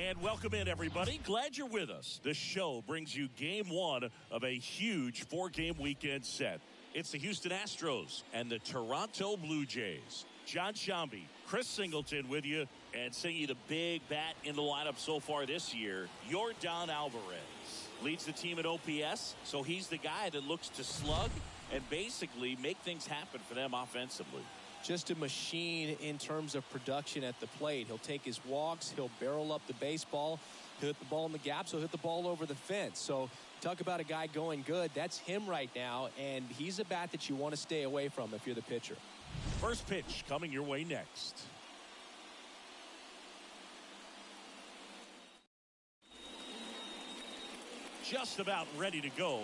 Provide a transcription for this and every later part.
And welcome in, everybody. Glad you're with us. The show brings you game one of a huge four-game weekend set. It's the Houston Astros and the Toronto Blue Jays. John Shambi, Chris Singleton with you, and singing the big bat in the lineup so far this year, Yordan Alvarez. Leads the team at OPS, so he's the guy that looks to slug and basically make things happen for them offensively. Just a machine in terms of production at the plate. He'll take his walks, he'll barrel up the baseball, he'll hit the ball in the gaps, he'll hit the ball over the fence. So talk about a guy going good. That's him right now, and he's a bat that you want to stay away from if you're the pitcher. First pitch coming your way next. Just about ready to go.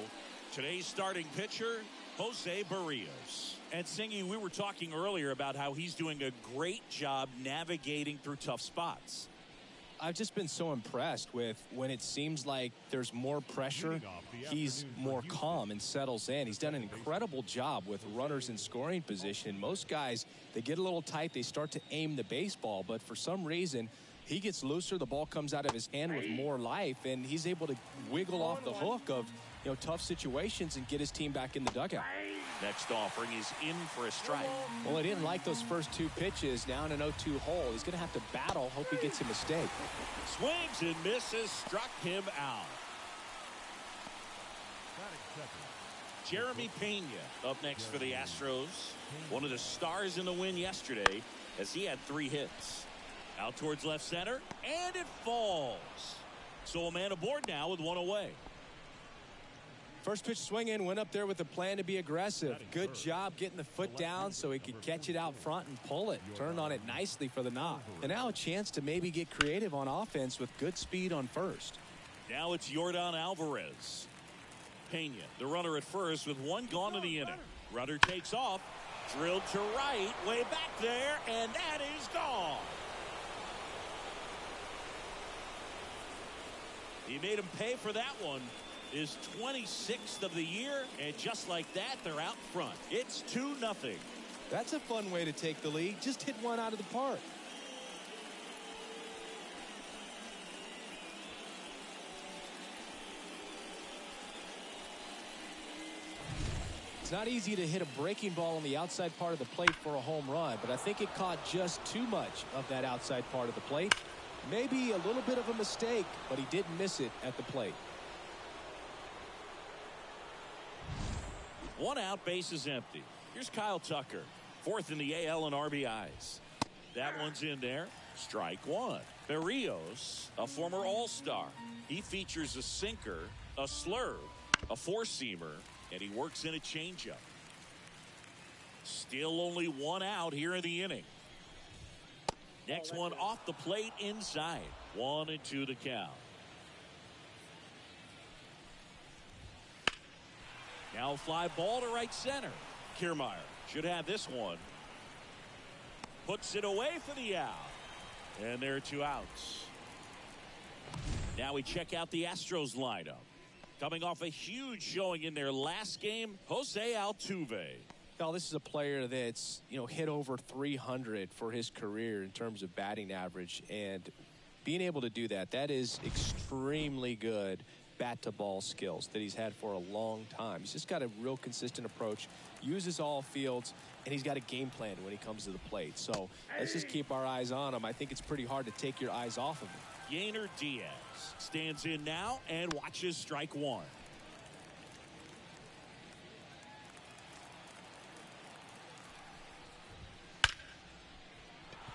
Today's starting pitcher, Jose Barrios. And Singy, we were talking earlier about how he's doing a great job navigating through tough spots. I've just been so impressed with when it seems like there's more pressure, he's more calm and settles in. He's done an incredible job with runners in scoring position. Most guys, they get a little tight, they start to aim the baseball, but for some reason, he gets looser, the ball comes out of his hand with more life, and he's able to wiggle off the hook of tough situations and get his team back in the dugout. Next offering is in for a strike. Well, he didn't like those first two pitches. Now in an 0-2 hole. He's going to have to battle. Hope he gets a mistake. Swings and misses. Struck him out. Jeremy Pena up next for the Astros. One of the stars in the win yesterday as he had 3 hits. Out towards left center. And it falls. So a man aboard now with 1 away. First pitch swinging, went up there with a plan to be aggressive. Good job getting the foot down so he could catch it out front and pull it. Turned on it nicely for the knock. And now a chance to maybe get creative on offense with good speed on first. Now it's Yordan Alvarez. Pena, the runner at first with 1 gone in the inning. Runner takes off, drilled to right, way back there, and that is gone. He made him pay for that one. Is 26th of the year, and just like that, they're out front. It's 2-0. That's a fun way to take the lead. Just hit one out of the park. It's not easy to hit a breaking ball on the outside part of the plate for a home run, but I think it caught just too much of that outside part of the plate. Maybe a little bit of a mistake, but he didn't miss it at the plate. 1 out, base is empty. Here's Kyle Tucker, 4th in the AL in RBIs. That one's in there. Strike 1. Barrios, a former All-Star. He features a sinker, a slurve, a four-seamer, and he works in a changeup. Still only 1 out here in the inning. Next one off the plate inside. 1-2 the count. Now a fly ball to right center. Kiermaier should have this one. Puts it away for the out. And there are 2 outs. Now we check out the Astros lineup. Coming off a huge showing in their last game, Jose Altuve. Now, this is a player that's, hit over 300 for his career in terms of batting average. And being able to do that, that is extremely good bat-to-ball skills that he's had for a long time. He's just got a real consistent approach, uses all fields, and he's got a game plan when he comes to the plate. So let's just keep our eyes on him. I think it's pretty hard to take your eyes off of him. Yainer Diaz stands in now and watches strike 1.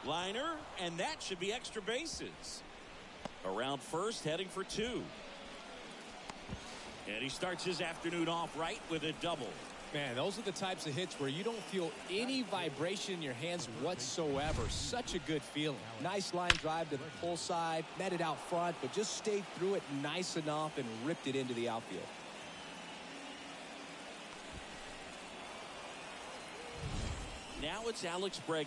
Liner, and that should be extra bases. Around first, heading for 2. And he starts his afternoon off right with a double. Man, those are the types of hits where you don't feel any vibration in your hands whatsoever. Such a good feeling. Nice line drive to the pull side, met it out front, but just stayed through it nice enough and ripped it into the outfield. Now it's Alex Bregman.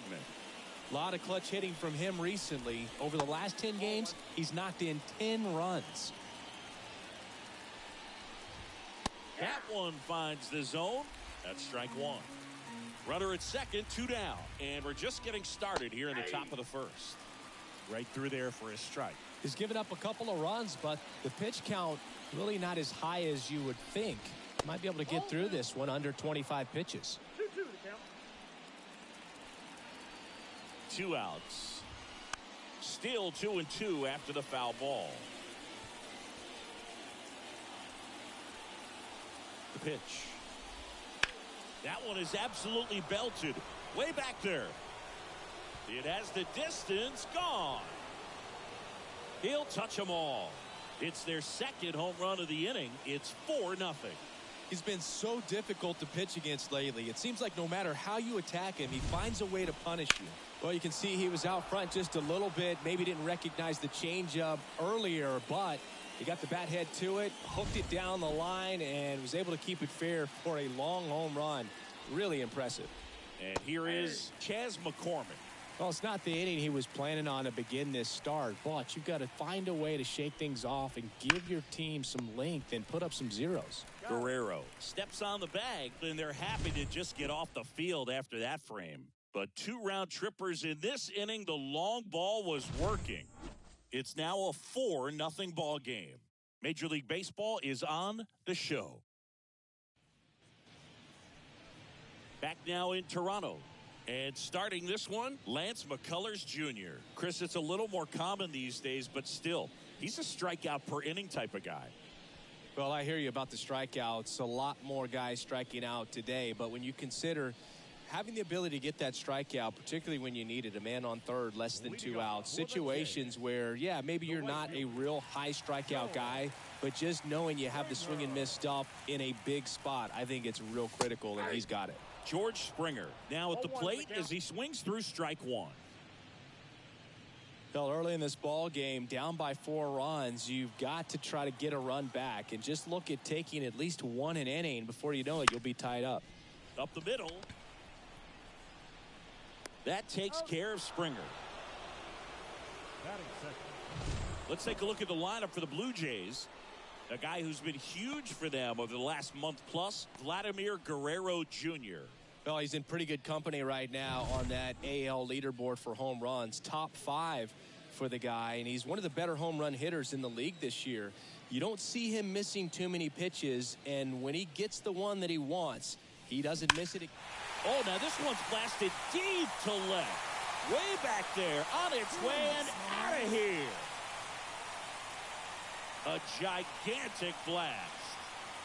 A lot of clutch hitting from him recently. Over the last 10 games, he's knocked in 10 runs. That one finds the zone. That's strike 1. Runner at second, 2 down. And we're just getting started here in the top of the first. Right through there for a strike. He's given up a couple of runs, but the pitch count really not as high as you would think. Might be able to get through this one under 25 pitches. 2-2 the count. 2 outs. Still 2-2 after the foul ball. The pitch. That one is absolutely belted. Way back there. It has the distance gone. He'll touch them all. It's their second home run of the inning. It's 4-0. He's been so difficult to pitch against lately. It seems like no matter how you attack him, he finds a way to punish you. Well, you can see he was out front just a little bit. Maybe didn't recognize the changeup earlier, but he got the bat head to it, hooked it down the line, and was able to keep it fair for a long home run. Really impressive. And here is Chas McCormick. Well, it's not the inning he was planning on to begin this start, but you've got to find a way to shake things off and give your team some length and put up some zeros. Guerrero steps on the bag, and they're happy to just get off the field after that frame. But 2 round trippers in this inning. The long ball was working. It's now a 4-0 ball game. Major League Baseball is on the show. Back now in Toronto. And starting this one, Lance McCullers Jr. Chris, it's a little more common these days, but still, he's a strikeout per inning type of guy. Well, I hear you about the strikeouts. A lot more guys striking out today, but when you consider having the ability to get that strikeout, particularly when you need it, a man on third, less than 2 outs, situations where, yeah, maybe you're not a real high strikeout guy, but just knowing you have the swing and miss stuff in a big spot, I think it's real critical, and he's got it. George Springer now at the plate as he swings through strike 1. Well, early in this ball game, down by 4 runs, you've got to try to get a run back and just look at taking at least 1 an inning. Before you know it, you'll be tied up. Up the middle. That takes care of Springer. Let's take a look at the lineup for the Blue Jays. A guy who's been huge for them over the last month plus, Vladimir Guerrero Jr. Well, he's in pretty good company right now on that AL leaderboard for home runs. Top 5 for the guy, and he's one of the better home run hitters in the league this year. You don't see him missing too many pitches, and when he gets the one that he wants, he doesn't miss it. Oh, now this one's blasted deep to left. Way back there, on its way and out of here. A gigantic blast.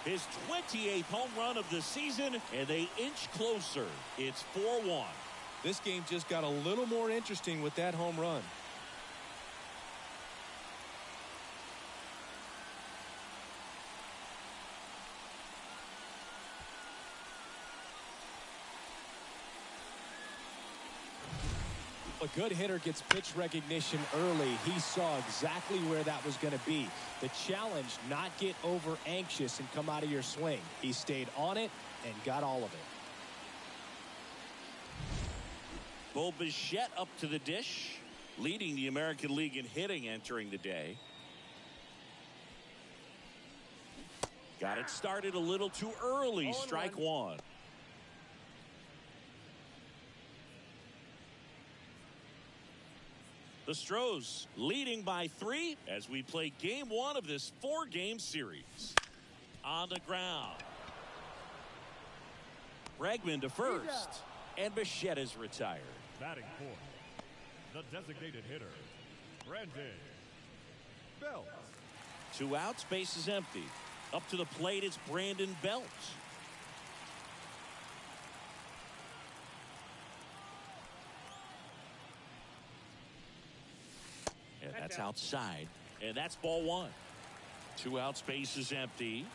His 28th home run of the season, and they inch closer. It's 4-1. This game just got a little more interesting with that home run. A good hitter gets pitch recognition early. He saw exactly where that was going to be. The challenge, not get over anxious and come out of your swing. He stayed on it and got all of it. Bo Bichette up to the dish, leading the American League in hitting entering the day. Got it started a little too early. Strike 1. The Stros leading by 3 as we play game 1 of this 4-game series. On the ground. Bregman to first. And Bichette is retired. Batting fourth, the designated hitter, Brandon Belt. 2 outs, base is empty. Up to the plate, it's Brandon Belt. And that's outside. And that's ball 1. 2 outs, base is empty.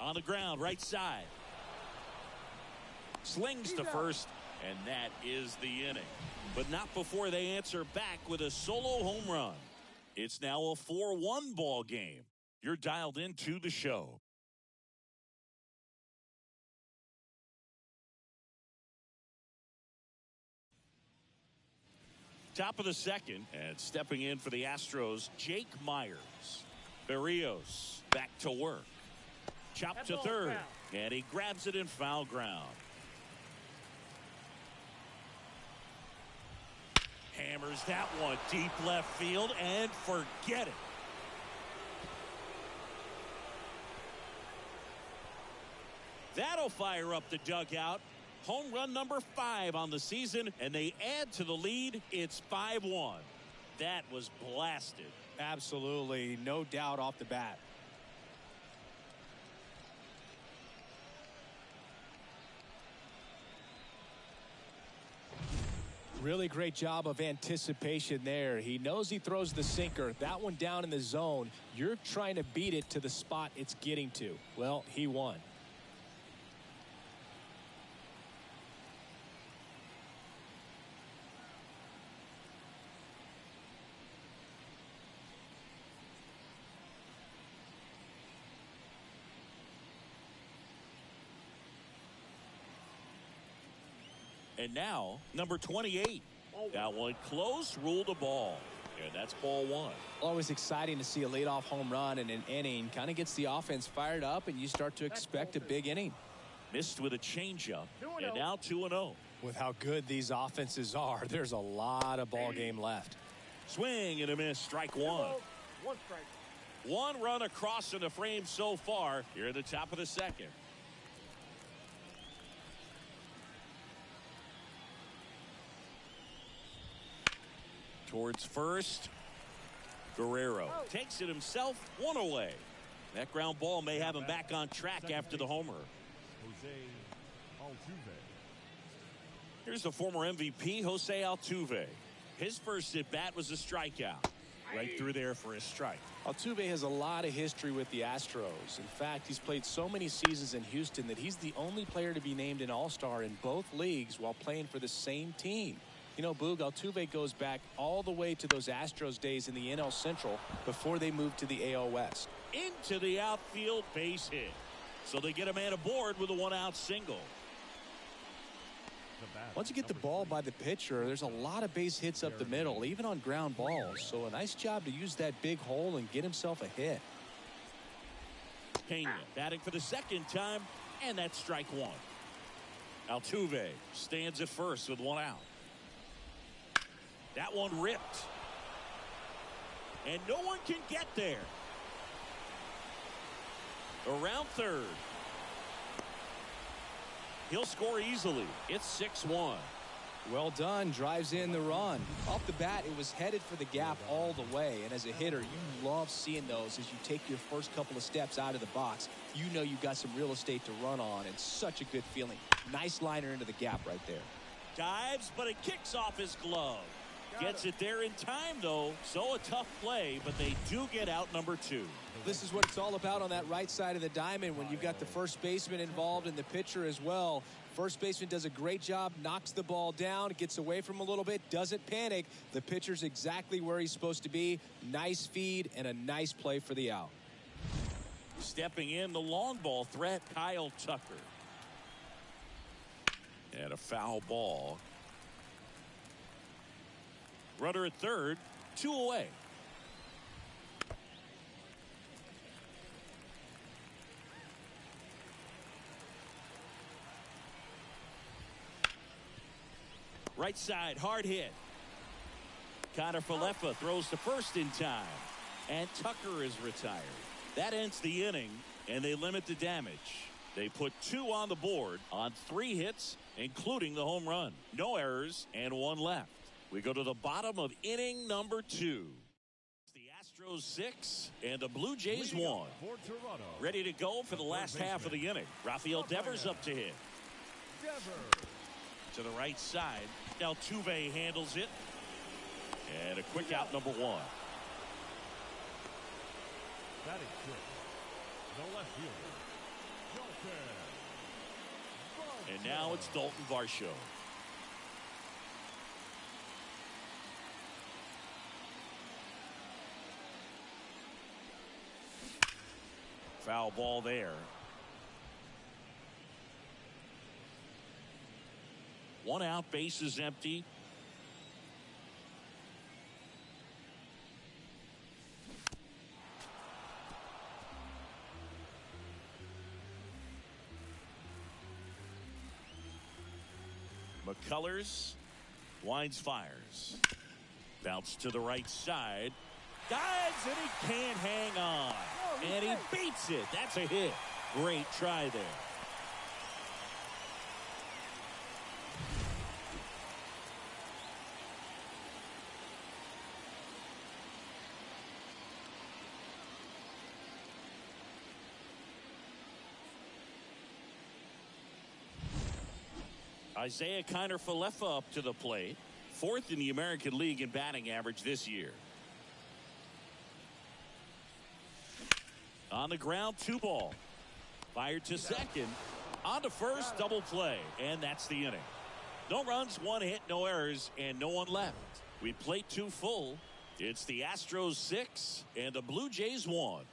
On the ground, right side. Slings to first, and that is the inning. But not before they answer back with a solo home run. It's now a 4-1 ball game. You're dialed into the show. Top of the second, and stepping in for the Astros, Jake Myers. Berrios back to work. Chop to third, and he grabs it in foul ground. Hammers that one deep left field and forget it. That'll fire up the dugout. Home run number 5 on the season, and they add to the lead. It's 5-1. That was blasted. Absolutely, no doubt off the bat. Really great job of anticipation there. He knows he throws the sinker. That one down in the zone. You're trying to beat it to the spot it's getting to. Well, he won. And now, number 28. That one close, ruled a ball. And that's ball 1. Always exciting to see a leadoff home run in an inning. Kind of gets the offense fired up, and you start to expect a big inning. Missed with a changeup, and now 2-0. With how good these offenses are, there's a lot of ball game left. Swing and a miss, strike 1. 1 strike. 1 run across in the frame so far here at the top of the second. Towards first. Guerrero takes it himself, 1 away. That ground ball may have him back on track after the homer. Here's the former MVP, Jose Altuve. His first at bat was a strikeout. Right through there for a strike. Altuve has a lot of history with the Astros. In fact, he's played so many seasons in Houston that he's the only player to be named an All-Star in both leagues while playing for the same team. You know, Boog, Altuve goes back all the way to those Astros days in the NL Central before they moved to the AL West. Into the outfield, base hit. So they get a man aboard with a 1-out single. Once you get the ball by the pitcher, there's a lot of base hits up the middle, even on ground balls. So a nice job to use that big hole and get himself a hit. Pena batting for the second time, and that's strike 1. Altuve stands at first with 1 out. That one ripped. And no one can get there. Around third. He'll score easily. It's 6-1. Well done. Drives in the run. Off the bat, it was headed for the gap all the way. And as a hitter, you love seeing those as you take your first couple of steps out of the box. You know you've got some real estate to run on. It's such a good feeling. Nice liner into the gap right there. Dives, but it kicks off his glove. Gets it there in time, though. So a tough play, but they do get out number 2. This is what it's all about on that right side of the diamond when you've got the first baseman involved and the pitcher as well. First baseman does a great job, knocks the ball down, gets away from him a little bit, doesn't panic. The pitcher's exactly where he's supposed to be. Nice feed and a nice play for the out. Stepping in, the long ball threat, Kyle Tucker. And a foul ball. Runner at third, 2 away. Right side, hard hit. Connor Falefa throws to first in time. And Tucker is retired. That ends the inning, and they limit the damage. They put 2 on the board on 3 hits, including the home run. No errors and 1 left. We go to the bottom of inning number 2. The Astros 6 and the Blue Jays 1. Ready to go for the last half of the inning. Rafael Devers up to hit. To the right side. Altuve handles it. And a quick out number 1. That is quick. The left fielder. And now it's Dalton Varsho. Foul ball there. 1 out, base is empty. McCullers winds, fires. Bounce to the right side. Dives, and he can't hang on. And he beats it. That's a hit. Great try there. Isaiah Kiner-Falefa up to the plate. 4th in the American League in batting average this year. On the ground, 2 ball. Fired to second. On to first, double play. And that's the inning. No runs, 1 hit, no errors, and no one left. We played 2 full. It's the Astros 6 and the Blue Jays 1.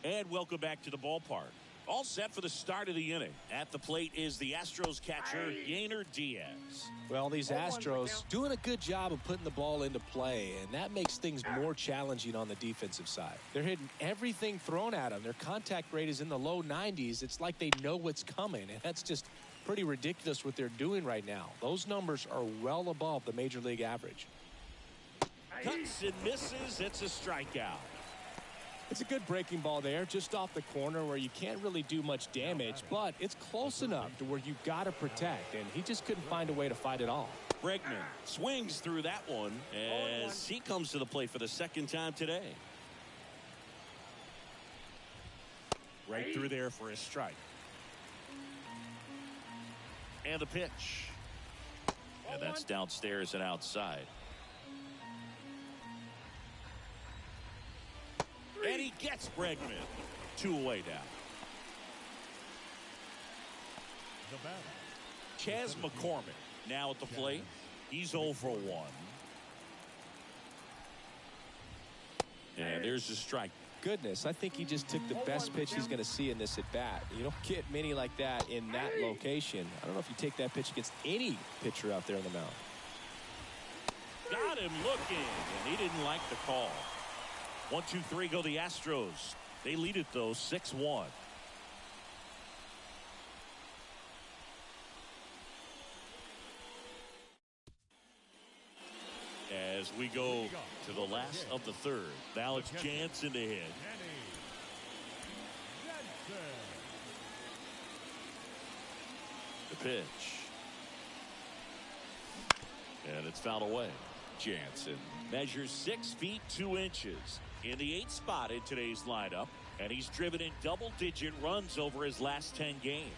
And welcome back to the ballpark. All set for the start of the inning. At the plate is the Astros catcher, Yainer Diaz. Well, these Astros doing a good job of putting the ball into play, and that makes things more challenging on the defensive side. They're hitting everything thrown at them. Their contact rate is in the low 90s. It's like they know what's coming, and that's just pretty ridiculous what they're doing right now. Those numbers are well above the major league average. Cuts and misses. It's a strikeout. It's a good breaking ball there, just off the corner where you can't really do much damage, but it's close enough to where you've got to protect, and he just couldn't find a way to fight it off. Bregman swings through that one as he comes to the plate for the 2nd time today. Right through there for a strike. And the pitch. And that's downstairs and outside. And he gets Bregman. 2 away now. Chas McCormick now at the plate. He's 0 for 1. And there's the strike. Goodness, I think he just took the best pitch he's going to see in this at bat. You don't get many like that in that location. I don't know if you take that pitch against any pitcher out there on the mound. Got him looking, and he didn't like the call. 1, 2, 3 go the Astros. They lead it though 6-1. As we go to the last of the 3rd. Now it's Jansen to hit. The pitch. And it's fouled away. Jansen measures 6 feet 2 inches in the 8th spot in today's lineup, and he's driven in double-digit runs over his last 10 games.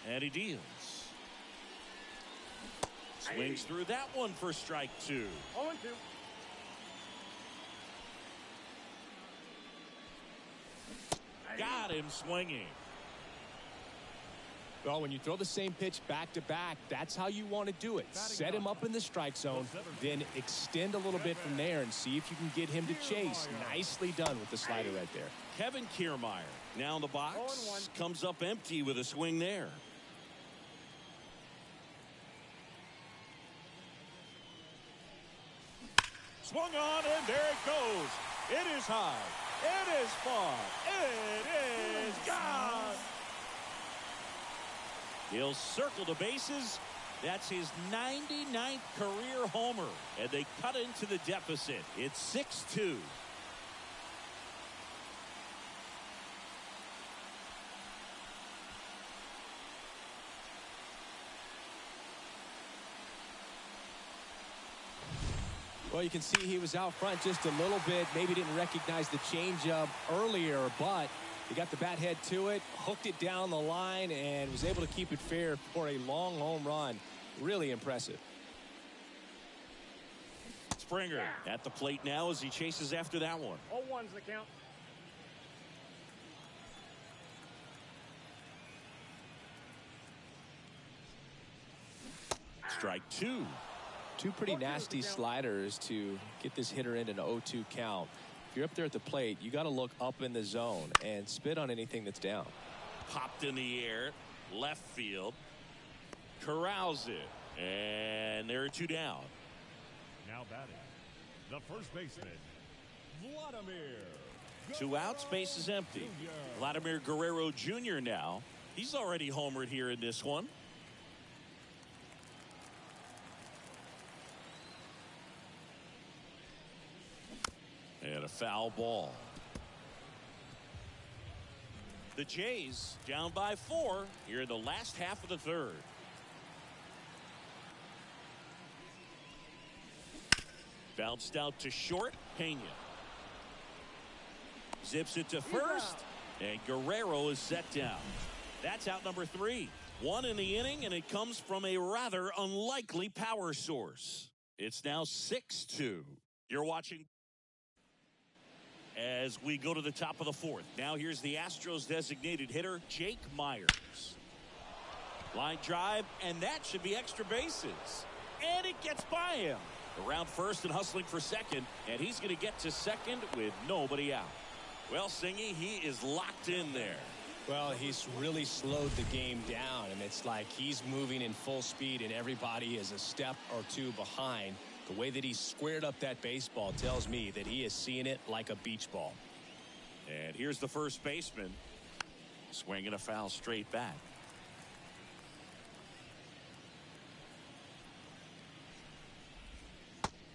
And he deals. Swings through that one for strike 2. 0-2. Got him swinging. Well, when you throw the same pitch back to back, that's how you want to do it. Set him up in the strike zone, then extend a little bit from there and see if you can get him to chase. Nicely done with the slider right there. Kevin Kiermaier now in the box. Comes up empty with a swing there. Swung on, and there it goes. It is high. It is far. It is gone. He'll circle the bases. That's his 99th career homer. And they cut into the deficit. It's 6-2. Well, you can see he was out front just a little bit. Maybe didn't recognize the changeup earlier, but he got the bat head to it, hooked it down the line, and was able to keep it fair for a long home run. Really impressive. Springer at the plate now as he chases after that one. 0-1's the count. Strike 2. 2 pretty nasty sliders to get this hitter into an 0-2 count. If you're up there at the plate, you got to look up in the zone and spit on anything that's down. Popped in the air, left field, corrals it, and there are 2 down. Now batting, the first baseman, Vladimir 2 outs, base is empty. Vladimir Guerrero Jr. now. He's already homered here in this one. And a foul ball. The Jays down by 4 here in the last half of the third. Bounced out to short. Pena zips it to first, and Guerrero is set down. That's out number 3. 1 in the inning, and it comes from a rather unlikely power source. It's now 6-2. You're watching as we go to the top of the 4th. Now here's the Astros designated hitter, Jake Myers. Line drive, and that should be extra bases. And it gets by him. Around first and hustling for second, and he's going to get to second with nobody out. Well, Singy, he is locked in there. Well, he's really slowed the game down, and it's like he's moving in full speed, and everybody is a step or 2 behind. The way that he squared up that baseball tells me that he is seeing it like a beach ball. And here's the first baseman swinging a foul straight back.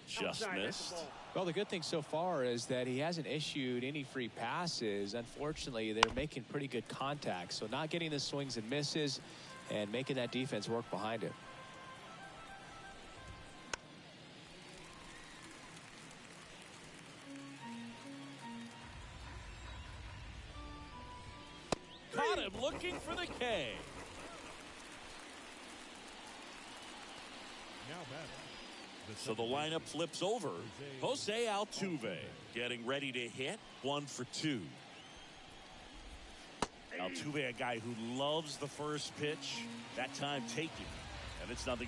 Just missed. Well, the good thing so far is that he hasn't issued any free passes. Unfortunately, they're making pretty good contact, so not getting the swings and misses and making that defense work behind him. Caught him looking for the K. Now batting. So the lineup flips over. Jose Altuve getting ready to hit. 1 for 2. Altuve, a guy who loves the first pitch. That time taken. And it's 0-1.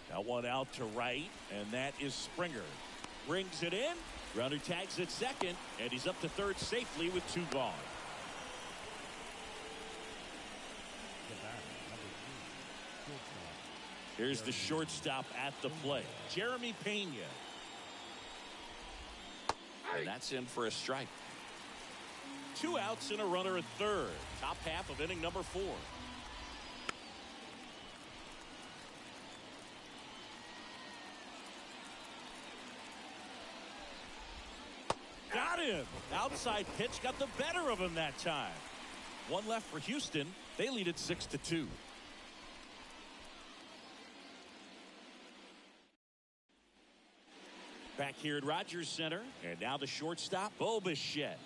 Now 1 out to right. And that is Springer. Brings it in. Runner tags at second. And he's up to third safely with 2 gone. Here's the shortstop at the plate, Jeremy Pena. And that's in for a strike. 2 outs and a runner at third. Top half of inning number 4. Got him. Outside pitch got the better of him that time. 1 left for Houston. They lead it 6-2. Back here at Rogers Center, and now the shortstop, Bo Bichette.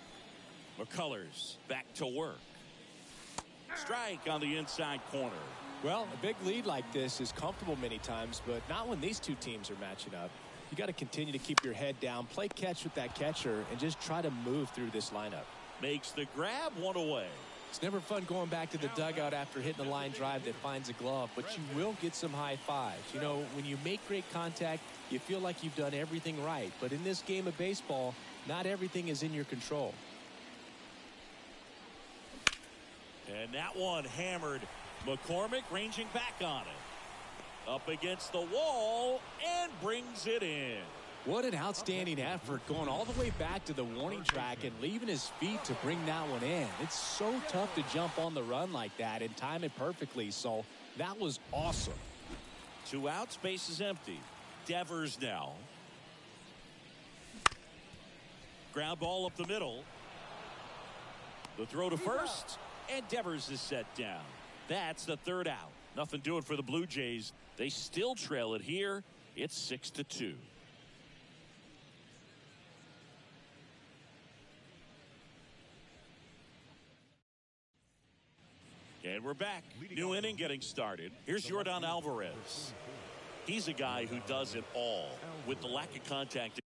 McCullers back to work. Strike on the inside corner. Well, a big lead like this is comfortable many times, but not when these two teams are matching up. You got to continue to keep your head down, play catch with that catcher, and just try to move through this lineup. Makes the grab, 1 away. It's never fun going back to the dugout after hitting a line drive that finds a glove, but you will get some high fives. You know, when you make great contact, you feel like you've done everything right. But in this game of baseball, not everything is in your control. And that one hammered. McCormick ranging back on it. Up against the wall and brings it in. What an outstanding effort, going all the way back to the warning track and leaving his feet to bring that one in. It's so tough to jump on the run like that and time it perfectly, so that was awesome. 2 outs, base is empty. Devers now. Ground ball up the middle. The throw to first, and Devers is set down. That's the 3rd out. Nothing doing for the Blue Jays. They still trail it here. It's 6-2. And we're back. New inning getting started. Here's Yordan Alvarez. He's a guy who does it all with the lack of contact.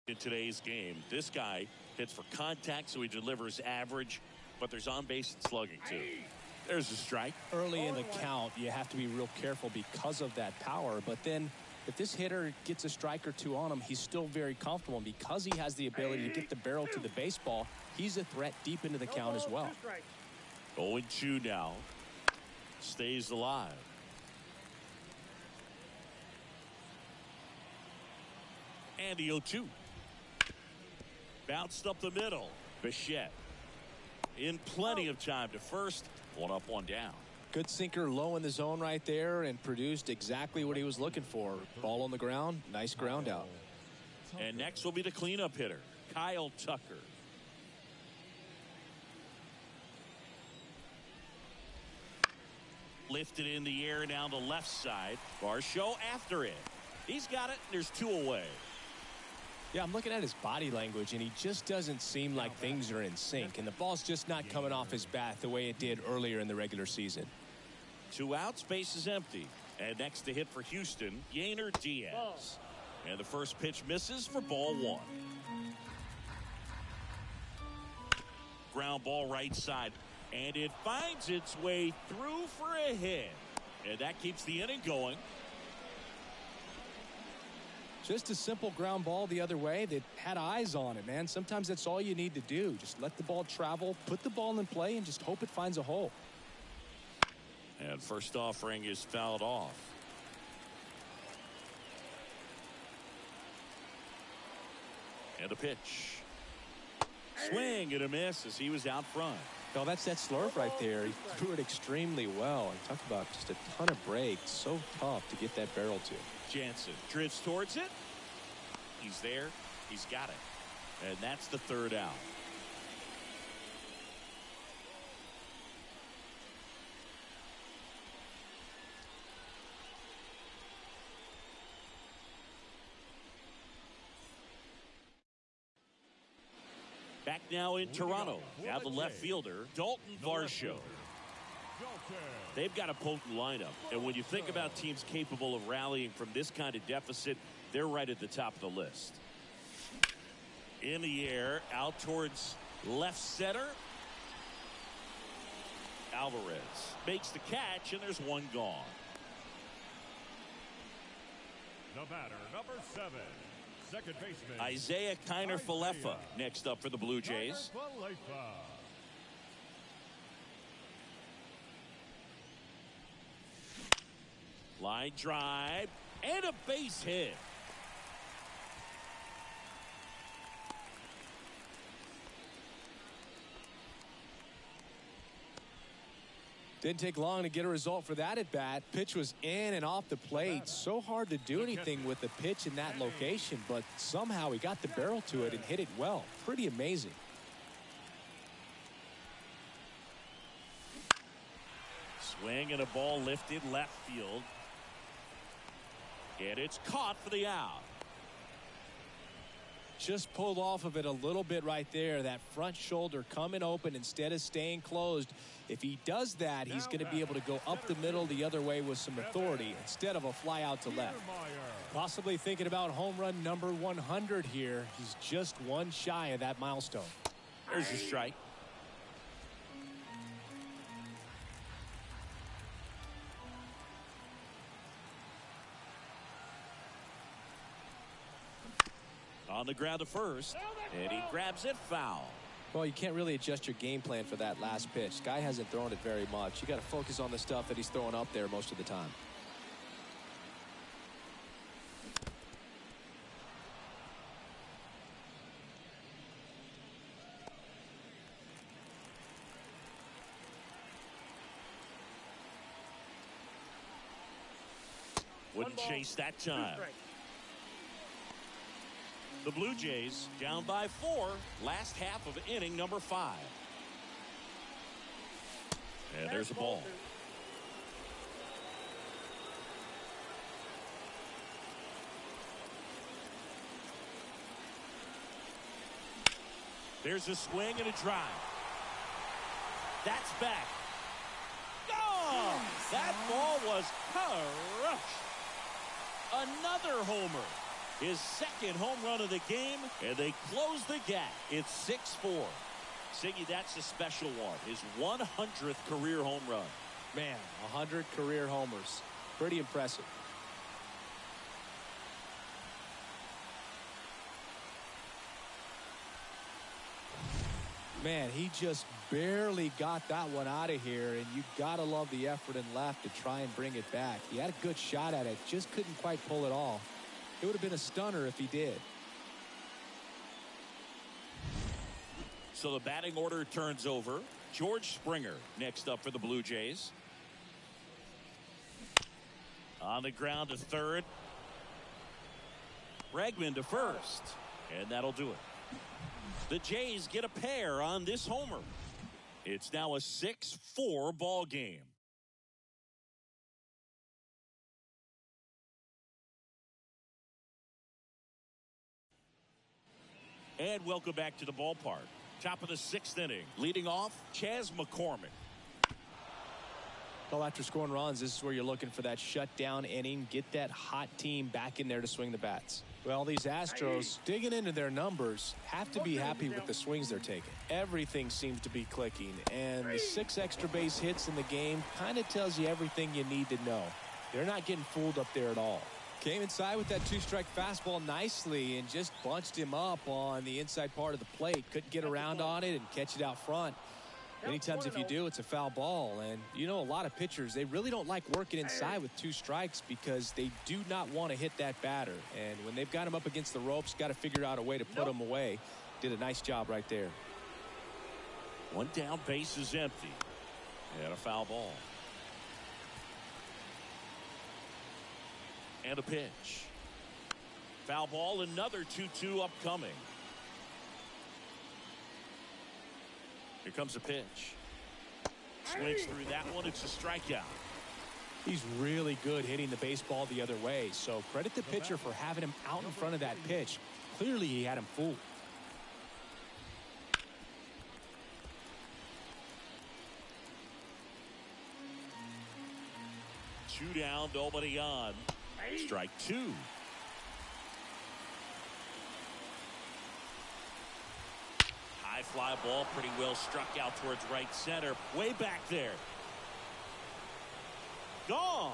In today's game, this guy hits for contact, so he delivers average, but there's on-base and slugging too. There's a strike. Early in the count, you have to be real careful because of that power, but then if this hitter gets a strike or two on him, he's still very comfortable, and because he has the ability to get the barrel to the baseball, he's a threat deep into the count as well. 0-2 now. Stays alive. And the 0-2. Bounced up the middle. Bichette in plenty of time to first. 1 up, 1 down. Good sinker low in the zone right there and produced exactly what he was looking for. Ball on the ground. Nice ground out. And next will be the cleanup hitter, Kyle Tucker. Lifted in the air down the left side. Varsho after it. He's got it. There's 2 away. Yeah, I'm looking at his body language, and he just doesn't seem like things are in sync, and the ball's just not coming off his bat the way it did earlier in the regular season. 2 outs, base is empty. And next to hit for Houston, Yainer Diaz. And the first pitch misses for ball 1. Ground ball right side. And it finds its way through for a hit. And that keeps the inning going. Just a simple ground ball the other way that had eyes on it, man. Sometimes that's all you need to do. Just let the ball travel, put the ball in play, and just hope it finds a hole. And first offering is fouled off. And a pitch. Swing and a miss as he was out front. Well, that's that slurve right there. He threw it extremely well. And talk about just a ton of break. So tough to get that barrel to. Jansen drifts towards it. He's there. He's got it. And that's the 3rd out. Back now in Toronto. Now the left fielder, Dalton Varsho. They've got a potent lineup, and when you think about teams capable of rallying from this kind of deficit, they're right at the top of the list. In the air, out towards left center. Alvarez makes the catch, and there's 1 gone. The batter, number 7, second baseman Isaiah Kiner-Falefa next up for the Blue Jays. Line drive and a base hit. Didn't take long to get a result for that at bat. Pitch was in and off the plate. So hard to do anything with the pitch in that location, but somehow he got the barrel to it and hit it well. Pretty amazing. Swing and a ball lifted left field. And it's caught for the out. Just pulled off of it a little bit right there. That front shoulder coming open instead of staying closed. If he does that, he's going to be able to go up the middle the other way with some authority instead of a fly out to left. Possibly thinking about home run number 100 here. He's just 1 shy of that milestone. There's your strike. On the ground to first, and he grabs it foul. Well, you can't really adjust your game plan for that last pitch. Guy hasn't thrown it very much. You got to focus on the stuff that he's throwing up there most of the time. Wouldn't chase that time. The Blue Jays down by 4, last half of inning number 5. And there's a ball. There's a swing and a drive. That's back. Oh, that ball was crushed. Another homer. His second home run of the game, and they close the gap. It's 6-4. Siggy, that's a special one. His 100th career home run. Man, 100 career homers. Pretty impressive. Man, he just barely got that one out of here, and you got to love the effort in left to try and bring it back. He had a good shot at it, just couldn't quite pull it off. It would have been a stunner if he did. So the batting order turns over. George Springer next up for the Blue Jays. On the ground to third. Bregman to first. And that'll do it. The Jays get a pair on this homer. It's now a 6-4 ball game. And welcome back to the ballpark. Top of the 6th inning. Leading off, Chas McCormick. Well, after scoring runs, this is where you're looking for that shutdown inning. Get that hot team back in there to swing the bats. Well, these Astros, digging into their numbers, have to be happy with the swings they're taking. Everything seems to be clicking, and the 6 extra base hits in the game kind of tells you everything you need to know. They're not getting fooled up there at all. Came inside with that 2-strike fastball nicely and just bunched him up on the inside part of the plate. Couldn't get around on it and catch it out front. Many times if you do, it's a foul ball. And you know, a lot of pitchers, they really don't like working inside with 2 strikes because they do not want to hit that batter. And when they've got him up against the ropes, got to figure out a way to put him away. Did a nice job right there. One down, base is empty. And a foul ball. And a pitch. Foul ball, another 2-2 upcoming. Here comes a pitch. Swings through that one. It's a strikeout. He's really good hitting the baseball the other way. So credit the pitcher for having him out in front of that pitch. Clearly he had him fooled. 2 down, nobody on. Strike 2. High fly ball, pretty well struck out towards right center. Way back there. Gone.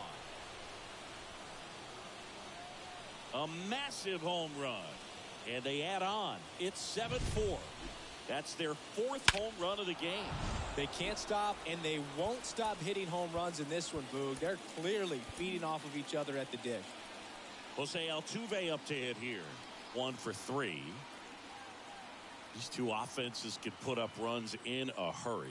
A massive home run. And they add on. It's 7-4. That's their 4th home run of the game. They can't stop, and they won't stop hitting home runs in this one, Boog. They're clearly feeding off of each other at the dish. Jose Altuve up to hit here. 1 for 3. These two offenses can put up runs in a hurry.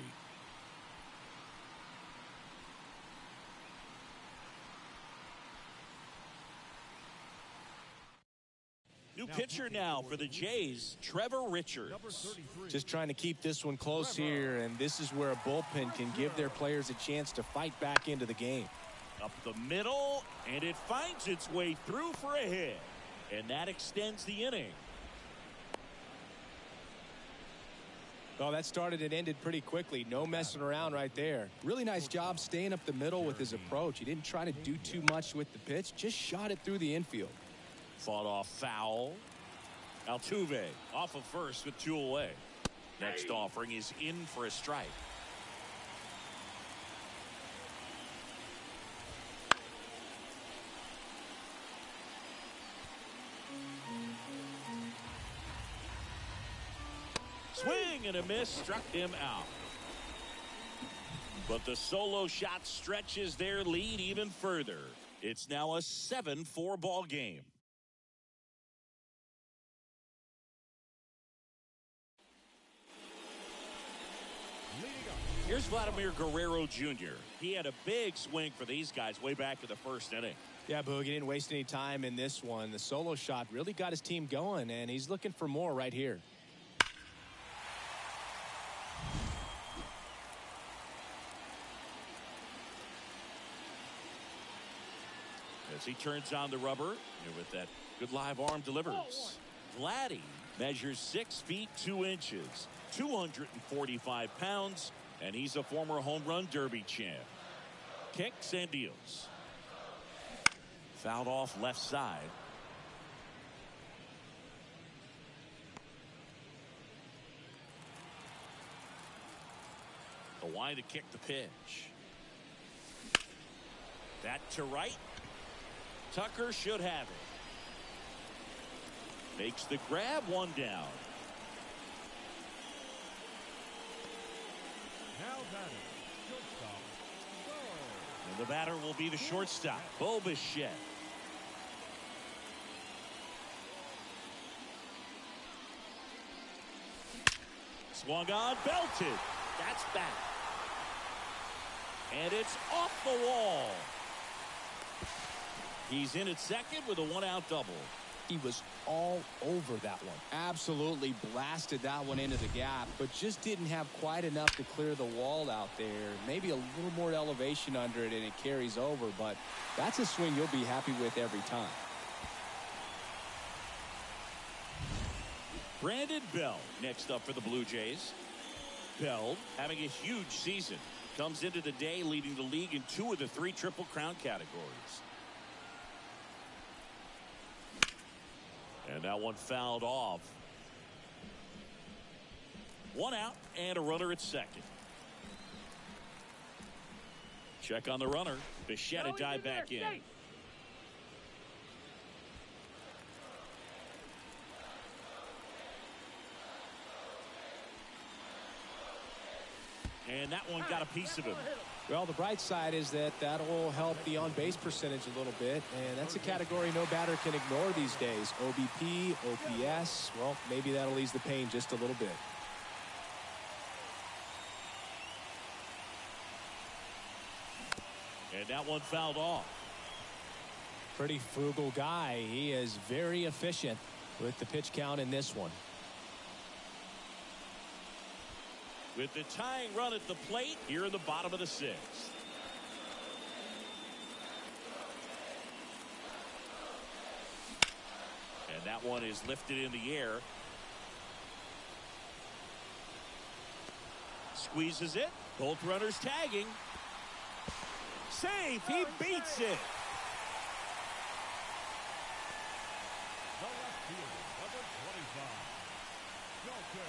New pitcher now for the Jays, Trevor Richards. Just trying to keep this one close here, and this is where a bullpen can give their players a chance to fight back into the game. Up the middle, and it finds its way through for a hit. And that extends the inning. Well, that started and ended pretty quickly. No messing around right there. Really nice job staying up the middle with his approach. He didn't try to do too much with the pitch, just shot it through the infield. Fought off foul. Altuve off of first with 2 away. Next offering is in for a strike. Swing and a miss, struck him out. But the solo shot stretches their lead even further. It's now a 7-4 ball game. Here's Vladimir Guerrero Jr. He had a big swing for these guys way back to the 1st inning. Yeah, Boog, he didn't waste any time in this one. The solo shot really got his team going, and he's looking for more right here. As he turns on the rubber, and with that good live arm delivers. Vladdy measures 6 feet 2 inches, 245 pounds, and he's a former home run derby champ. Kicks and deals. Fouled off left side. Why to kick the pitch. That to right. Tucker should have it. Makes the grab, one down. Now batting, shortstop, Bo. And the batter will be the shortstop, Bo Bichette. Swung on, belted. That's back. And it's off the wall. He's in at second with a one-out double. He was all over that one. Absolutely blasted that one into the gap, but just didn't have quite enough to clear the wall out there. Maybe a little more elevation under it and it carries over, but that's a swing you'll be happy with every time. Brandon Bell next up for the Blue Jays. Bell having a huge season. Comes into the day leading the league in 2 of the 3 Triple Crown categories. And that one fouled off. 1 out and a runner at second. Check on the runner. Bichette dive back in. And that one got a piece of him. Well, the bright side is that will help the on-base percentage a little bit, and that's a category no batter can ignore these days. OBP, OPS, well, maybe that'll ease the pain just a little bit. And that one fouled off. Pretty frugal guy. He is very efficient with the pitch count in this one. With the tying run at the plate here in the bottom of the 6th. And that one is lifted in the air. Squeezes it. Both runners tagging. Safe. He beats it. The left fielder, number 25, Dalton.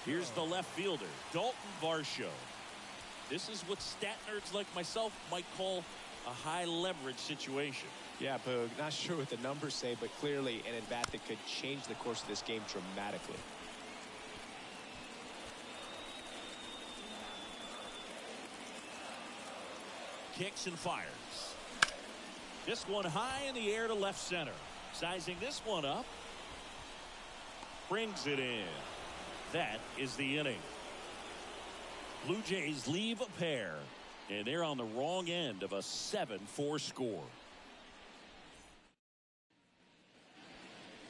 Here's the left fielder, Dalton Varsho. This is what stat nerds like myself might call a high leverage situation. Yeah, Boog, not sure what the numbers say, but clearly an at-bat that could change the course of this game dramatically. Kicks and fires. This one high in the air to left center. Sizing this one up. Brings it in. That is the inning. Blue Jays leave a pair, and they're on the wrong end of a 7-4 score.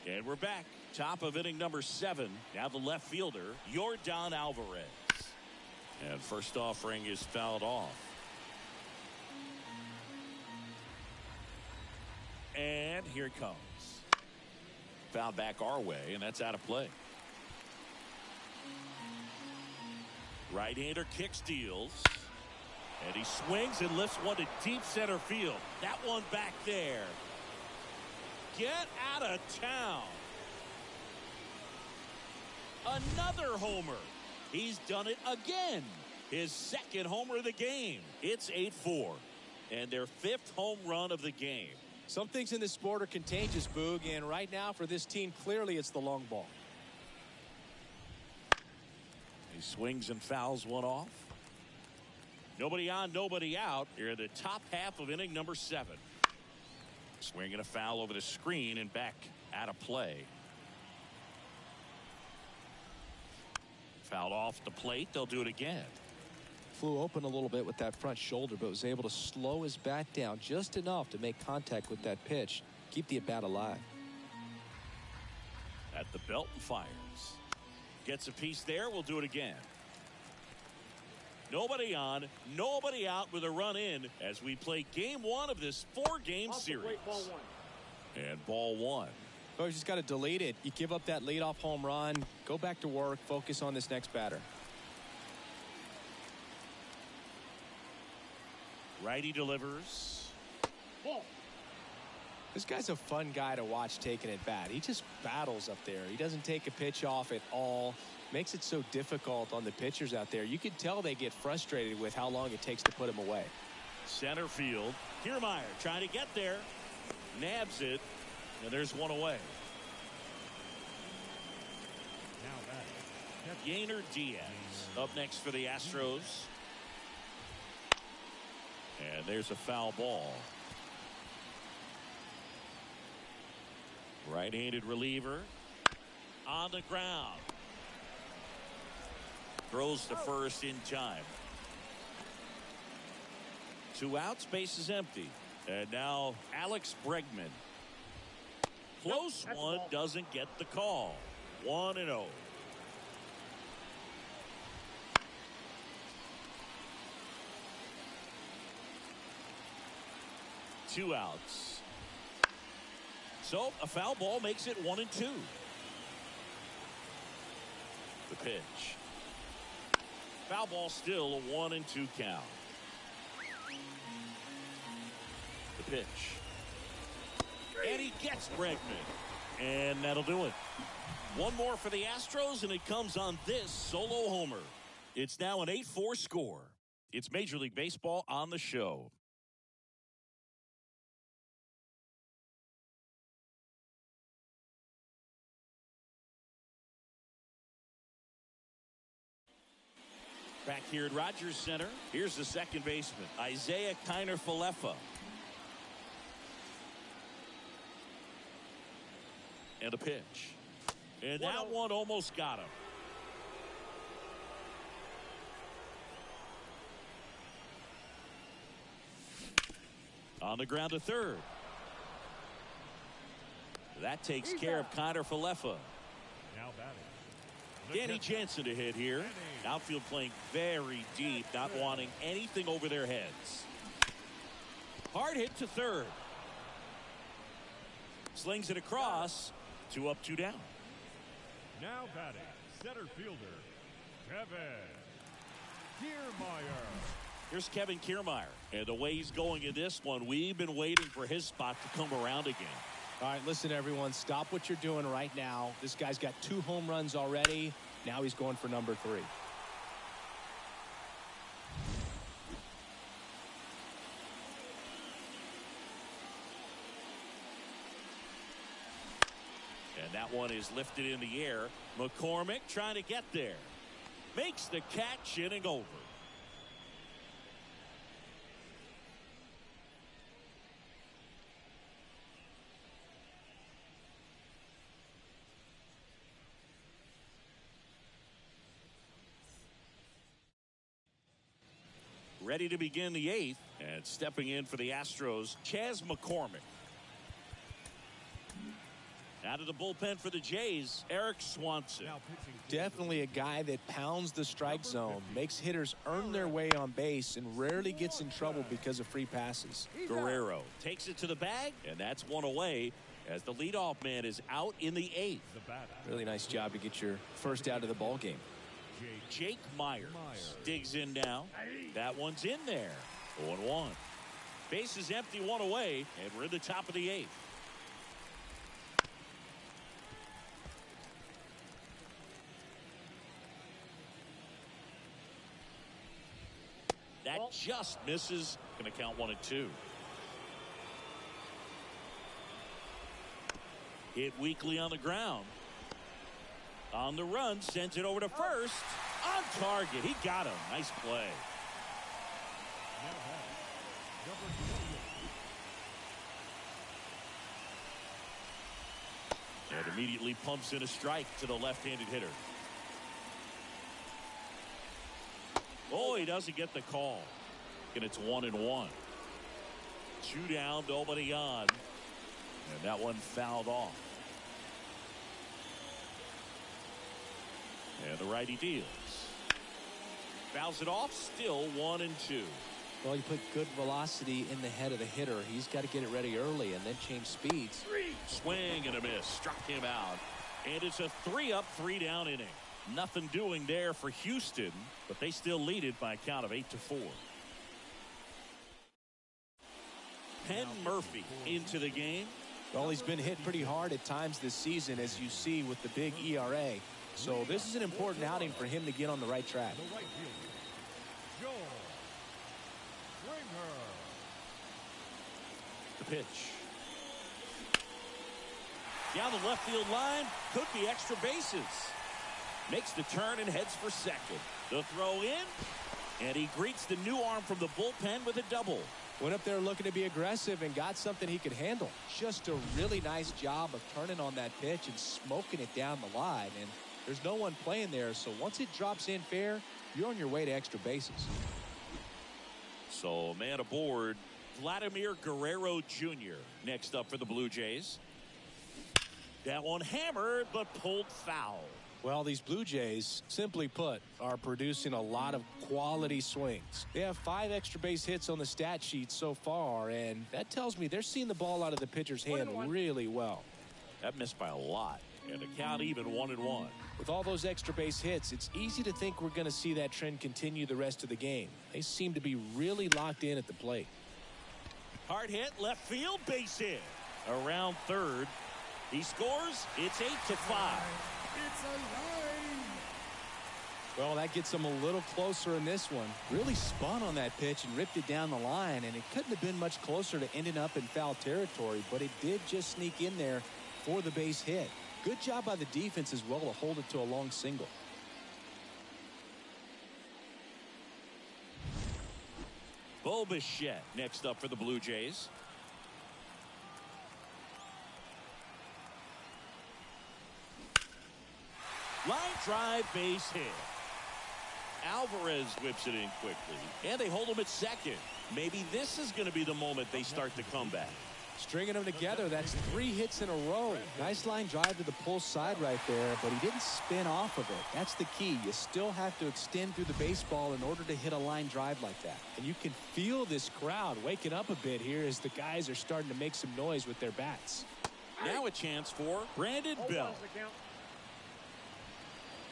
And we're back. Top of inning number 7. Now the left fielder, Yordan Alvarez. And first offering is fouled off. And here it comes. Foul back our way, and that's out of play. Right-hander kicks, deals. And he swings and lifts one to deep center field. That one back there. Get out of town. Another homer. He's done it again. His 2nd homer of the game. It's 8-4. And their 5th home run of the game. Some things in this sport are contagious, Boog, and right now for this team, clearly it's the long ball. He swings and fouls one off. Nobody on, nobody out. Here in the top half of inning number 7. Swinging a foul over the screen and back out of play. Fouled off the plate. They'll do it again. Flew open a little bit with that front shoulder, but was able to slow his bat down just enough to make contact with that pitch. Keep the at-bat alive. At the belt and fires. Gets a piece there. We'll do it again. Nobody on, nobody out with a run in as we play game 1 of this 4-game series. And ball 1. Oh, you just got to delete it. You give up that leadoff home run. Go back to work. Focus on this next batter. Righty delivers. Ball. This guy's a fun guy to watch taking at bat. He just battles up there. He doesn't take a pitch off at all. makes it so difficult on the pitchers out there. You can tell they get frustrated with how long it takes to put him away. Center field. Kiermaier trying to get there. Nabs it. And there's one away. Yainer Diaz up next for the Astros. And there's a foul ball. Right-handed reliever on the ground. Throws to first in time. 2 outs, base is empty. And now Alex Bregman. Close one, doesn't get the call. 1-0. Two outs. So a foul ball makes it 1-2. The pitch. Foul ball, still a 1-2 count. The pitch. And he gets Bregman. And that'll do it. One more for the Astros, and it comes on this solo homer. It's now an 8-4 score. It's Major League Baseball on the show. Back here at Rogers Center, here's the second baseman, Isaiah Kiner-Falefa. And a pitch. And that one almost got him. On the ground to third. That takes care of Kiner-Falefa. Now batting. Danny Jansen to hit here. Outfield playing very deep, not wanting anything over their heads. Hard hit to third. Slings it across. 2 up, 2 down. Now batting, center fielder, Kevin Kiermaier. Here's Kevin Kiermaier. And the way he's going in this one, we've been waiting for his spot to come around again. All right, listen, everyone. Stop what you're doing right now. This guy's got 2 home runs already. Now he's going for number 3. And that one is lifted in the air. McCormick trying to get there. Makes the catch, inning over. Ready to begin the 8th, and stepping in for the Astros, Chas McCormick. Out of the bullpen for the Jays, Eric Swanson. Definitely a guy that pounds the strike zone, makes hitters earn their way on base, and rarely gets in trouble because of free passes. Guerrero takes it to the bag, and that's one away as the leadoff man is out in the 8th. Really nice job to get your first out of the ball game. Jake Myers digs in now. That one's in there. 0-1. Base is empty, 1 away, and we're in the top of the 8th. That just misses. Going to count 1-2. Hit weakly on the ground. On the run, sends it over to first. On target. He got him. Nice play. And immediately pumps in a strike to the left-handed hitter. Oh, he doesn't get the call. And it's 1-1. 2 down, nobody on. And that one fouled off. And the righty deals. Fouls it off, still 1-2. Well, you put good velocity in the head of the hitter. He's got to get it ready early and then change speeds. Swing and a miss. Struck him out. And it's a 3-up, 3-down inning. Nothing doing there for Houston, but they still lead it by a count of 8-4. Penn Murphy into the game. Well, he's been hit pretty hard at times this season, as you see with the big ERA. So this is an important outing for him to get on the right track. The right fielder, Joe Springer. The pitch. Down the left field line. Could be extra bases. Makes the turn and heads for second. The throw in. And he greets the new arm from the bullpen with a double. Went up there looking to be aggressive and got something he could handle. Just a really nice job of turning on that pitch and smoking it down the line. And there's no one playing there, so once it drops in fair, you're on your way to extra bases. So man aboard, Vladimir Guerrero Jr. next up for the Blue Jays. That one hammered but pulled foul. Well, these Blue Jays, simply put, are producing a lot of quality swings. They have 5 extra base hits on the stat sheet so far, and that tells me they're seeing the ball out of the pitcher's hand really well. That missed by a lot, and the count even 1-1. With all those extra base hits, it's easy to think we're going to see that trend continue the rest of the game. They seem to be really locked in at the plate. Hard hit, left field, base hit. Around third, he scores. It's 8-5. It's a line. Well, that gets him a little closer in this one. Really spun on that pitch and ripped it down the line, and it couldn't have been much closer to ending up in foul territory, but it did just sneak in there for the base hit. Good job by the defense as well to hold it to a long single. Bo Bichette next up for the Blue Jays. Line drive, base hit. Alvarez whips it in quickly, and they hold him at second. Maybe this is going to be the moment they start the comeback. Stringing them together, that's 3 hits in a row. Nice line drive to the pull side right there, but he didn't spin off of it. That's the key. You still have to extend through the baseball in order to hit a line drive like that. And you can feel this crowd waking up a bit here as the guys are starting to make some noise with their bats. Now a chance for Brandon Bell.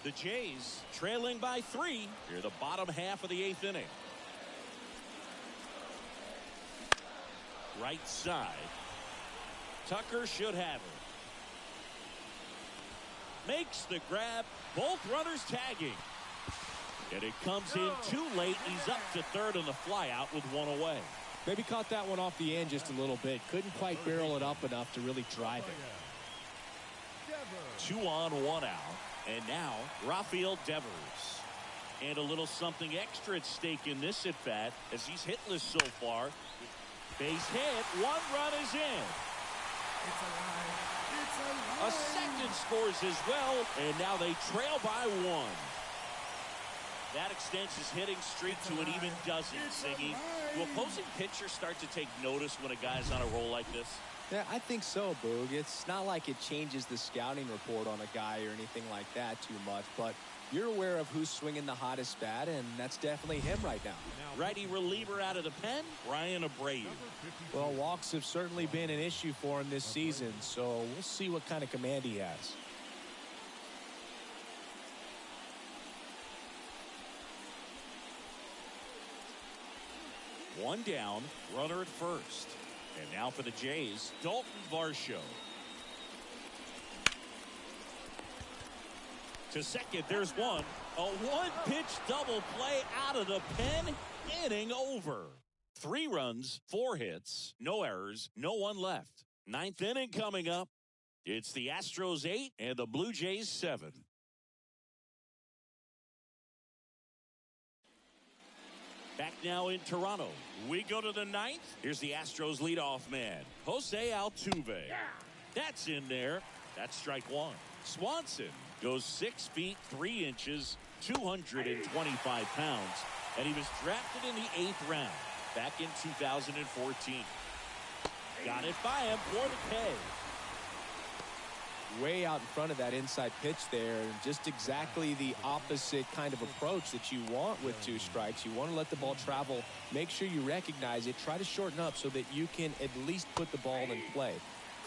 The Jays trailing by 3 here the bottom half of the 8th inning. Right side. Tucker should have it. Makes the grab. Both runners tagging. And it comes in too late. He's up to third on the flyout with 1 away. Maybe caught that one off the end just a little bit. Couldn't quite barrel it up enough to really drive it. 2 on, 1 out. And now, Rafael Devers. And a little something extra at stake in this at-bat as he's hitless so far. Base hit. 1 run is in. It's a line. It's a line. A second scores as well, and now they trail by 1. That extends his hitting streak to an even dozen, Siggy. Do opposing pitchers start to take notice when a guy's on a roll like this? Yeah, I think so, Boog. It's not like it changes the scouting report on a guy or anything like that too much, but you're aware of who's swinging the hottest bat, and that's definitely him right now. Righty reliever out of the pen, Ryan Abreu. Well, walks have certainly been an issue for him this season, so we'll see what kind of command he has. One down, runner at first. And now for the Jays, Dalton Varsho. To second, there's one. A one-pitch double play out of the pen. Inning over. 3 runs, 4 hits, no errors, no one left. 9th inning coming up. It's the Astros 8 and the Blue Jays 7. Back now in Toronto. We go to the 9th. Here's the Astros leadoff man, Jose Altuve. That's in there. That's strike 1. Swanson goes 6 feet 3 inches, 225 pounds, and he was drafted in the 8th round back in 2014. Got it by him for the K. Way out in front of that inside pitch there, and just exactly the opposite kind of approach that you want with 2 strikes. You want to let the ball travel, make sure you recognize it, try to shorten up so that you can at least put the ball in play.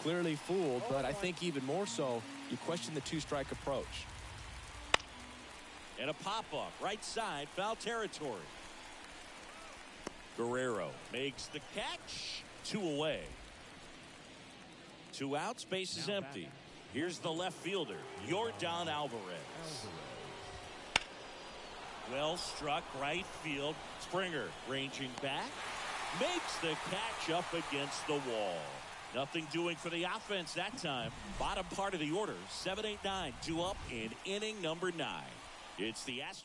Clearly fooled, but I think even more so, you question the 2-strike approach. And a pop-up, right side, foul territory. Guerrero makes the catch. 2 away. 2 outs, base is empty. Here's the left fielder, Yordan Alvarez. Well struck right field. Springer ranging back. Makes the catch up against the wall. Nothing doing for the offense that time. Bottom part of the order. 7-8-9. 2 up in inning number 9. It's the Astros.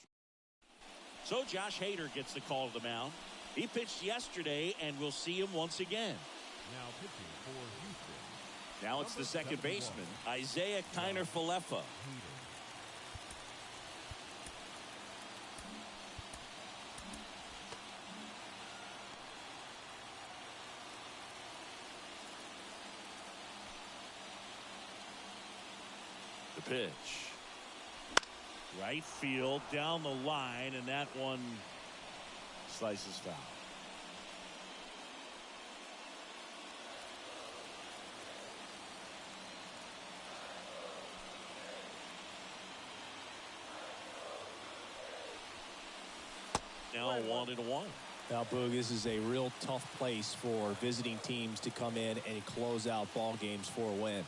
So Josh Hader gets the call to the mound. He pitched yesterday, and we'll see him once again. Now pitching for Houston. Now it's the second baseman, Isaiah Kiner-Falefa. The pitch. Right field down the line, and that one slices foul. Now 1-1. Now, Boog, this is a real tough place for visiting teams to come in and close out ball games for a win.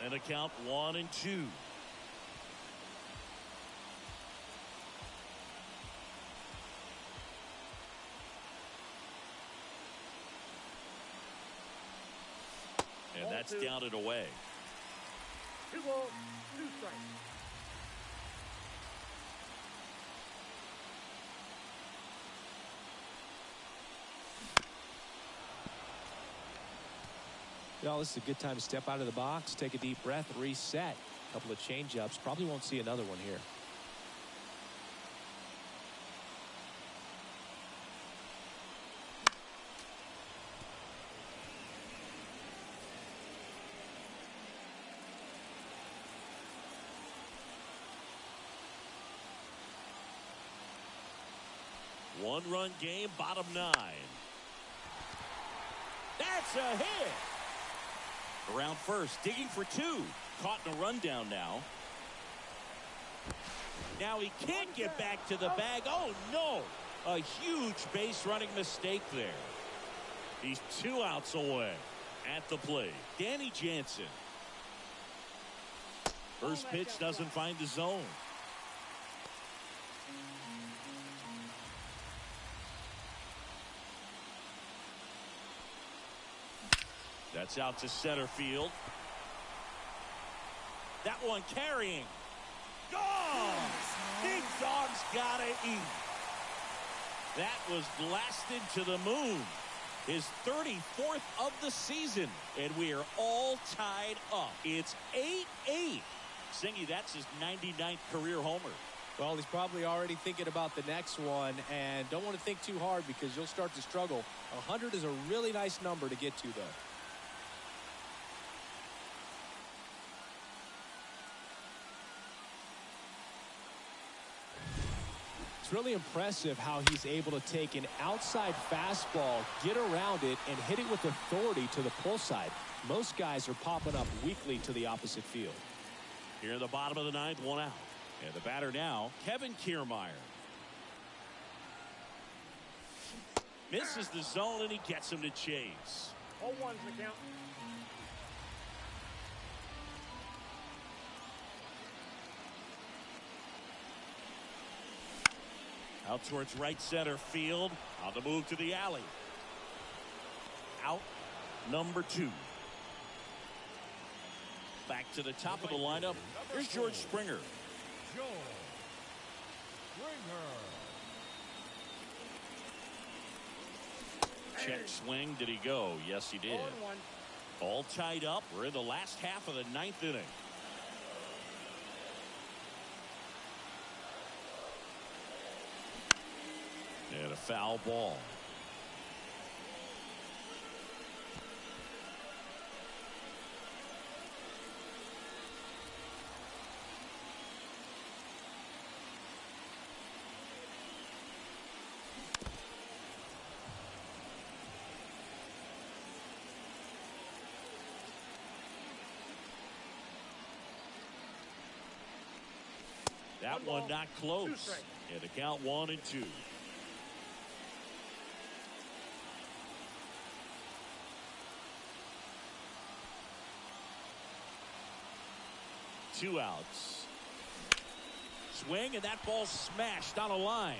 And a count 1-2. And that's down and away. 2 balls, 2 strikes. Well, this is a good time to step out of the box, take a deep breath, reset. A couple of change-ups. Probably won't see another one here. One-run game, bottom 9. That's a hit. Around first, digging for 2. Caught in a rundown now. Now he can't get back to the bag. Oh, no. A huge base running mistake there. He's 2 outs away at the plate. Danny Jansen. First pitch doesn't find the zone. That's out to center field. That one carrying. Gone! Big Dog's gotta eat. That was blasted to the moon. His 34th of the season. And we are all tied up. It's 8-8. Singy, that's his 99th career homer. Well, he's probably already thinking about the next one, and don't want to think too hard because you'll start to struggle. 100 is a really nice number to get to, though. It's really impressive how he's able to take an outside fastball, get around it, and hit it with authority to the pull side. Most guys are popping up weakly to the opposite field. Here in the bottom of the 9th, 1 out. And the batter now, Kevin Kiermaier. Misses the zone, and he gets him to chase. 0-1's the count. Out towards right center field. On the move to the alley. Out number 2. Back to the top of the lineup. Here's George Springer. George Springer. Check swing. Did he go? Yes, he did. 0-1. All tied up. We're in the last half of the 9th inning. And a foul ball. That one not close. And the count 1-2. 2 outs. Swing, and that ball smashed on a line.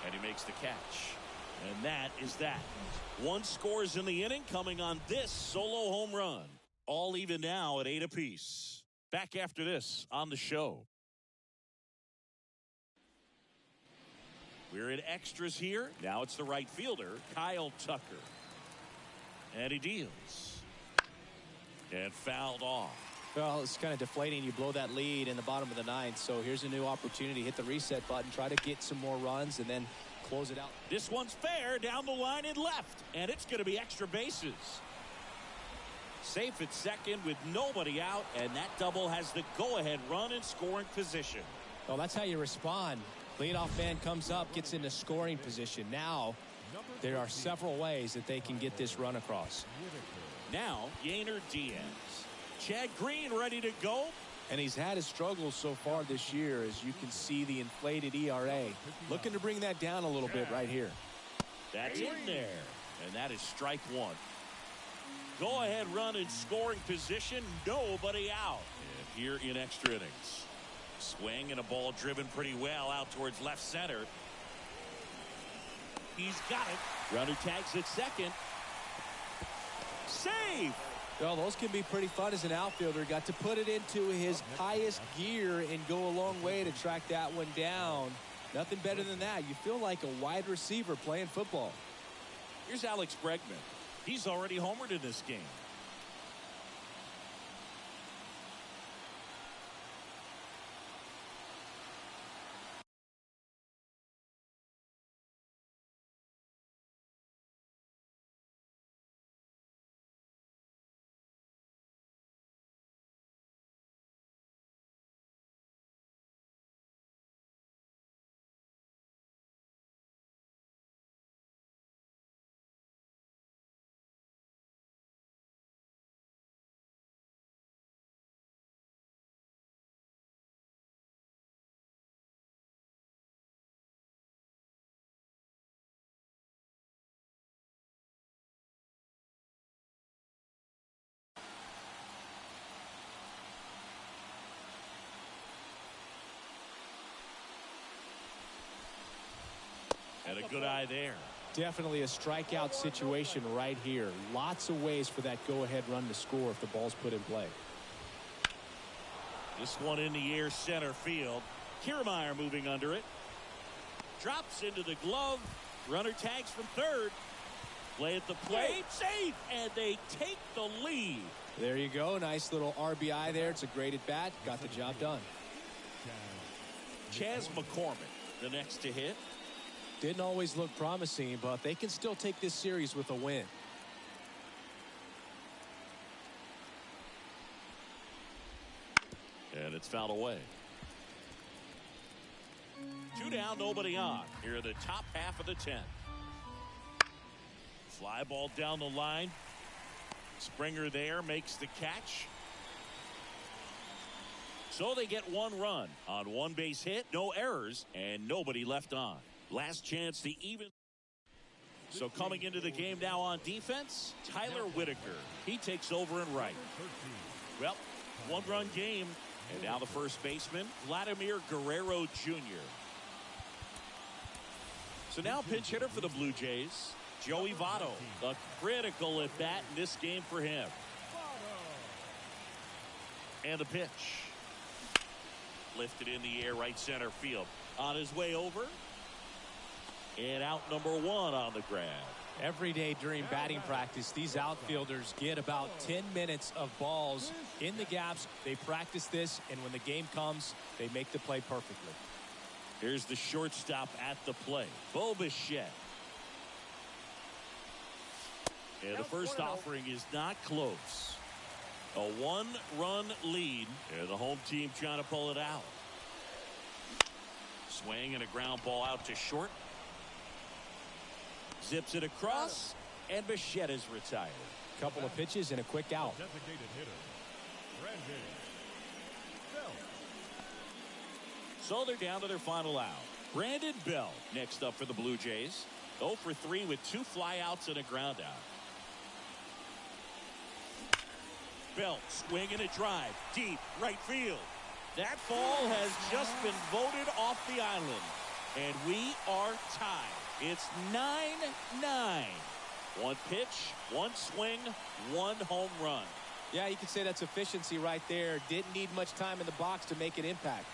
And he makes the catch. And that is that. 1 scores in the inning, coming on this solo home run. All even now at 8 apiece. Back after this on the show. We're in extras here. Now it's the right fielder, Kyle Tucker. And he deals. And fouled off. Well, it's kind of deflating. You blow that lead in the bottom of the 9th. So here's a new opportunity. Hit the reset button. Try to get some more runs and then close it out. This one's fair down the line and left. And it's going to be extra bases. Safe at second with nobody out. And that double has the go-ahead run in scoring position. Well, that's how you respond. Leadoff man comes up, gets into scoring position. Now, there are several ways that they can get this run across. Now, Yainer Diaz. Chad Green ready to go. And he's had his struggles so far this year, as you can see the inflated ERA. Looking to bring that down a little bit right here. That's in there. And that is strike 1. Go ahead run in scoring position. Nobody out. And here in extra innings. Swing and a ball driven pretty well out towards left center. He's got it. Runner tags at second. Save. Well, those can be pretty fun as an outfielder. Got to put it into his highest gear and go a long way to track that one down. Nothing better than that. You feel like a wide receiver playing football. Here's Alex Bregman. He's already homered in this game. And a good eye there. Definitely a strikeout situation right here. Lots of ways for that go-ahead run to score if the ball's put in play. This one in the air center field. Kiermaier moving under it. Drops into the glove. Runner tags from third. Play at the plate. Safe. And they take the lead. There you go. Nice little RBI there. It's a great at bat. Got the job done. Chas McCormick, the next to hit. Didn't always look promising, but they can still take this series with a win. And it's fouled away. 2 down, nobody on. Here in the top half of the 10th. Fly ball down the line. Springer there makes the catch. So they get 1 run on 1 base hit, no errors, and nobody left on. Last chance to even. So coming into the game now on defense, Tyler Whitaker. He takes over in right. Well, 1-run game. And now the first baseman, Vladimir Guerrero Jr. So now pinch hitter for the Blue Jays, Joey Votto. A critical at bat in this game for him. And the pitch. Lifted in the air, right center field. On his way over. And out number 1 on the grab. Every day during batting practice, these outfielders get about 10 minutes of balls in the gaps. They practice this, and when the game comes, they make the play perfectly. Here's the shortstop at the plate, Bo Bichette. And the first offering is not close. A 1-run lead, and the home team trying to pull it out. Swing and a ground ball out to short. Zips it across, and Bichette is retired. Couple of pitches and a quick out. Designated hitter, Brandon Belt. So they're down to their final out. Brandon Belt next up for the Blue Jays. 0 for 3 with 2 flyouts and a ground out. Belt swinging a drive deep right field. That ball has just been voted off the island. And we are tied. It's 9-9. One pitch, one swing, one home run. Yeah, you could say that's efficiency right there. Didn't need much time in the box to make an impact.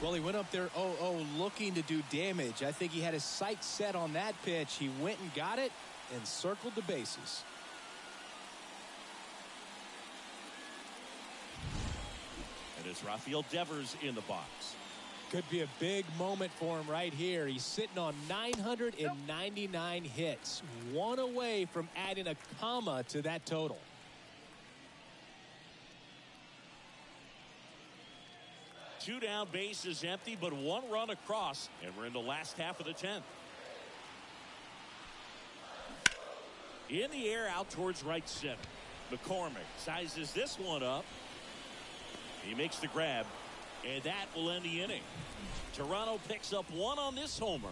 Well, he went up there 0-0 looking to do damage. I think he had his sights set on that pitch. He went and got it and circled the bases. And it's Rafael Devers in the box. Could be a big moment for him right here. He's sitting on 999 hits. One away from adding a comma to that total. Two down, bases empty, but one run across, and we're in the last half of the 10th. In the air, out towards right center. McCormick sizes this one up. He makes the grab, and that will end the inning. Toronto picks up one on this homer,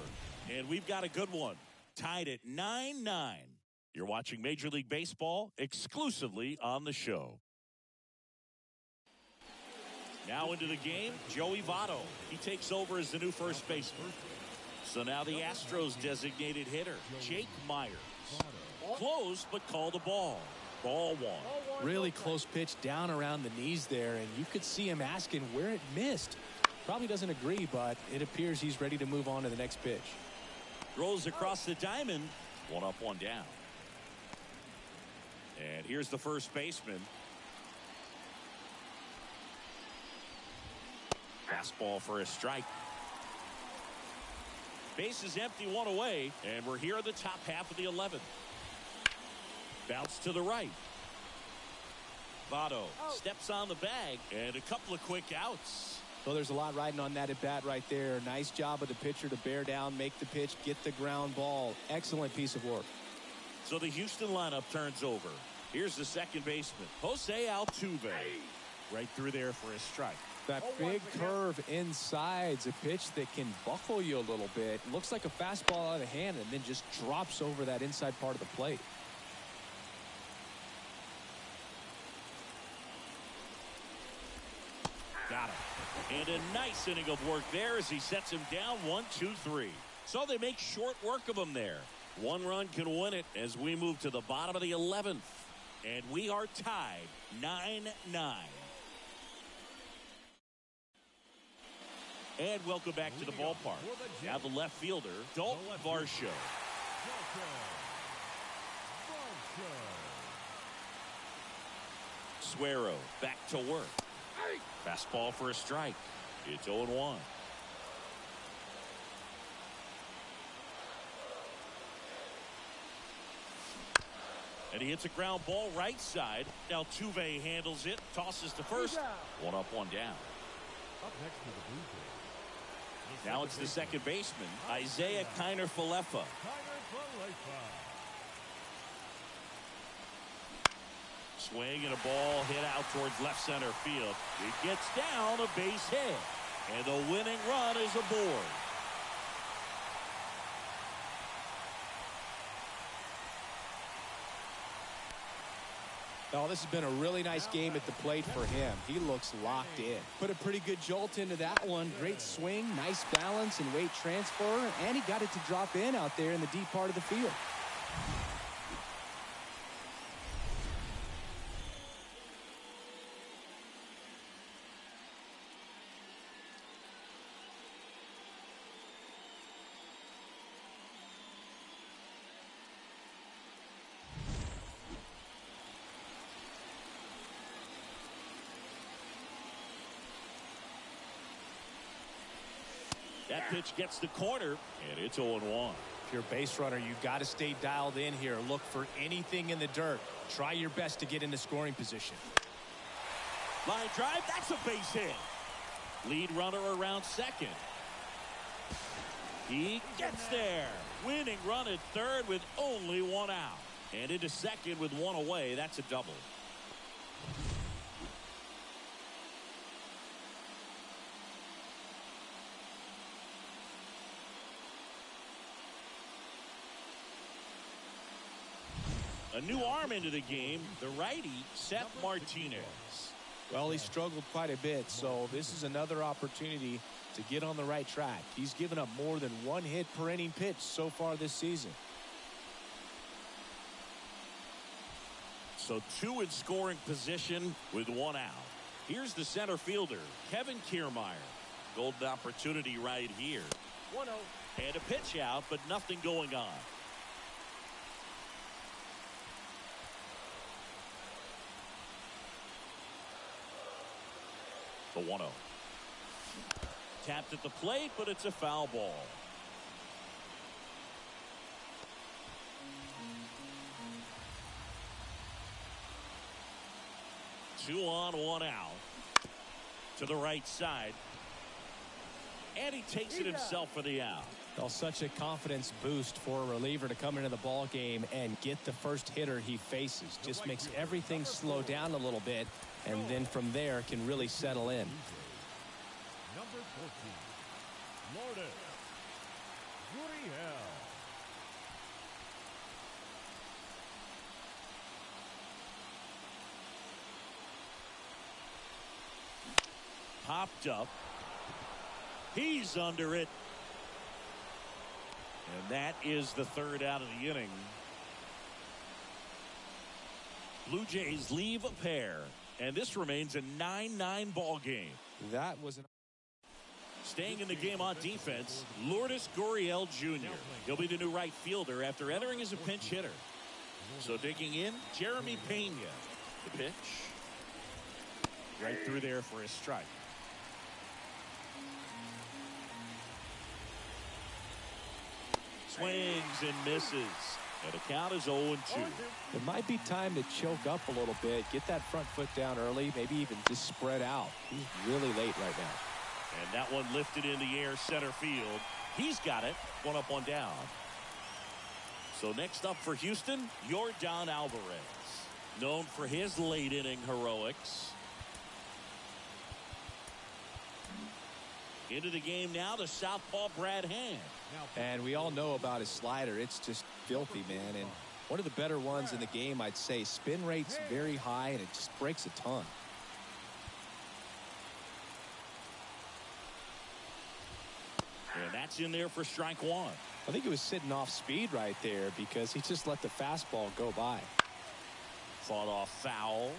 and we've got a good one. Tied at 9-9. You're watching Major League Baseball exclusively on the show. Now into the game, Joey Votto. He takes over as the new first baseman. So now the Astros designated hitter, Jake Myers. Close, but called a ball. Ball one. Really close pitch down around the knees there, and you could see him asking where it missed. Probably doesn't agree, but it appears he's ready to move on to the next pitch. Throws across the diamond. One up, one down. And here's the first baseman. Fastball for a strike. Base is empty, one away, and we're here at the top half of the 11th. Bounce to the right. Votto steps on the bag, and a couple of quick outs. Well, there's a lot riding on that at bat right there. Nice job of the pitcher to bear down, make the pitch, get the ground ball. Excellent piece of work. So the Houston lineup turns over. Here's the second baseman, Jose Altuve. Right through there for a strike. That big curve inside's a pitch that can buckle you a little bit. Looks like a fastball out of the hand and then just drops over that inside part of the plate. Got him. And a nice inning of work there as he sets him down 1-2-3. So they make short work of him there. One run can win it as we move to the bottom of the 11th. And we are tied 9-9. And welcome back to the ballpark. Now the left fielder, Dalton Varsho. Suero back to work. Fastball for a strike. It's 0-1. And he hits a ground ball right side. Altuve handles it, tosses to first. One up, one down. Up next to the Blue Jays. Now it's the second baseman, Isaiah Kiner-Falefa. Swing and a ball hit out towards left center field. It gets down, a base hit. And the winning run is aboard. Oh, this has been a really nice game at the plate for him. He looks locked in. Put a pretty good jolt into that one. Great swing, nice balance and weight transfer, and he got it to drop in out there in the deep part of the field. That pitch gets the corner, and it's 0-1. If you're a base runner, you've got to stay dialed in here. Look for anything in the dirt. Try your best to get into scoring position. Line drive, that's a base hit. Lead runner around second. He gets there. Winning run at third with only one out. And into second with one away. That's a double. A new arm into the game, the righty, Seth Martinez. Well, he struggled quite a bit, so this is another opportunity to get on the right track. He's given up more than one hit per inning pitch so far this season. So 2 in scoring position with 1 out. Here's the center fielder, Kevin Kiermaier. Golden opportunity right here. 1-0. And a pitch out, but nothing going on. The 1-0. Tapped at the plate, but it's a foul ball. Two on, 1 out. To the right side. And he takes it himself for the out. Well, such a confidence boost for a reliever to come into the ball game and get the first hitter he faces. Just makes everything slow down a little bit, and then from there can really settle in. Number 14, Lourdes Gurriel. Popped up. He's under it. And that is the 3rd out of the inning. Blue Jays leave a pair. And this remains a 9-9 ball game. That was an... Staying in the game on defense, Lourdes Gurriel Jr. He'll be the new right fielder after entering as a pinch hitter. So digging in, Jeremy Pena. The pitch. Right through there for a strike. Swings and misses. And the count is 0-2. It might be time to choke up a little bit, get that front foot down early, maybe even just spread out. He's really late right now. And that one lifted in the air center field. He's got it. 1 up, 1 down. So next up for Houston, Yordan Alvarez. Known for his late inning heroics. Into the game now, the southpaw Brad Hand. And we all know about his slider. It's just filthy, man. And one of the better ones in the game, I'd say. Spin rate's very high, and it just breaks a ton. And that's in there for strike 1. I think he was sitting off speed right there because he just let the fastball go by. Fought off foul.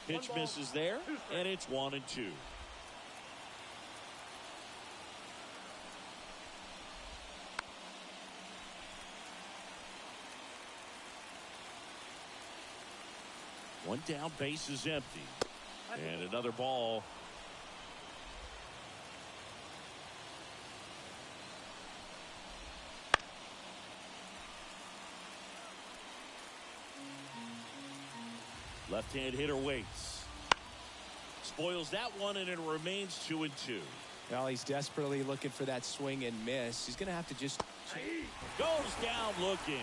Pitch misses there, and it's 1-2. One down, base is empty. And another ball. Left-hand hitter waits. Spoils that one, and it remains 2-2. Well, he's desperately looking for that swing and miss. He's going to have to just... Goes down looking.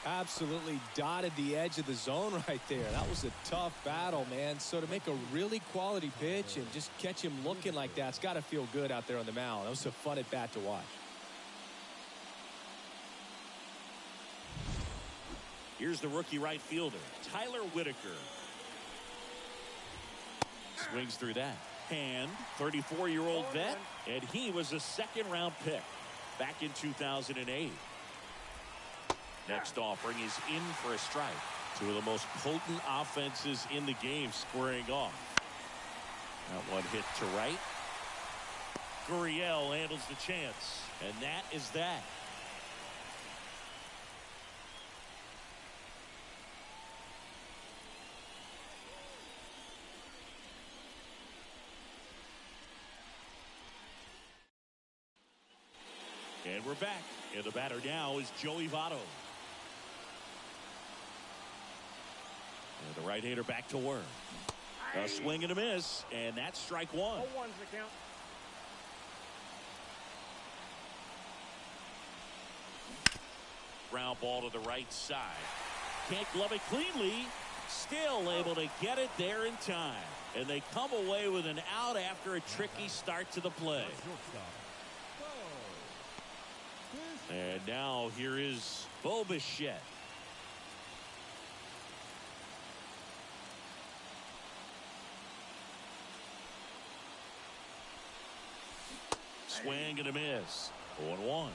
Absolutely dotted the edge of the zone right there. That was a tough battle, man. So to make a really quality pitch and just catch him looking like that, it's got to feel good out there on the mound. That was a fun at bat to watch. Here's the rookie right fielder, Tyler Whitaker. Swings through that. Hand, 34-year-old vet, and he was a second-round pick back in 2008. Next offering is in for a strike. Two of the most potent offenses in the game squaring off. That one hit to right. Gurriel handles the chance, and that is that. And we're back. And the batter now is Joey Votto. And the right-hander back to work. A swing and a miss, and that's strike 1. 0-1's the count. Ground ball to the right side. Can't glove it cleanly. Still able to get it there in time. And they come away with an out after a tricky start to the play. And now here is Bo Bichette. Swing and a miss. 0-1. 0-1.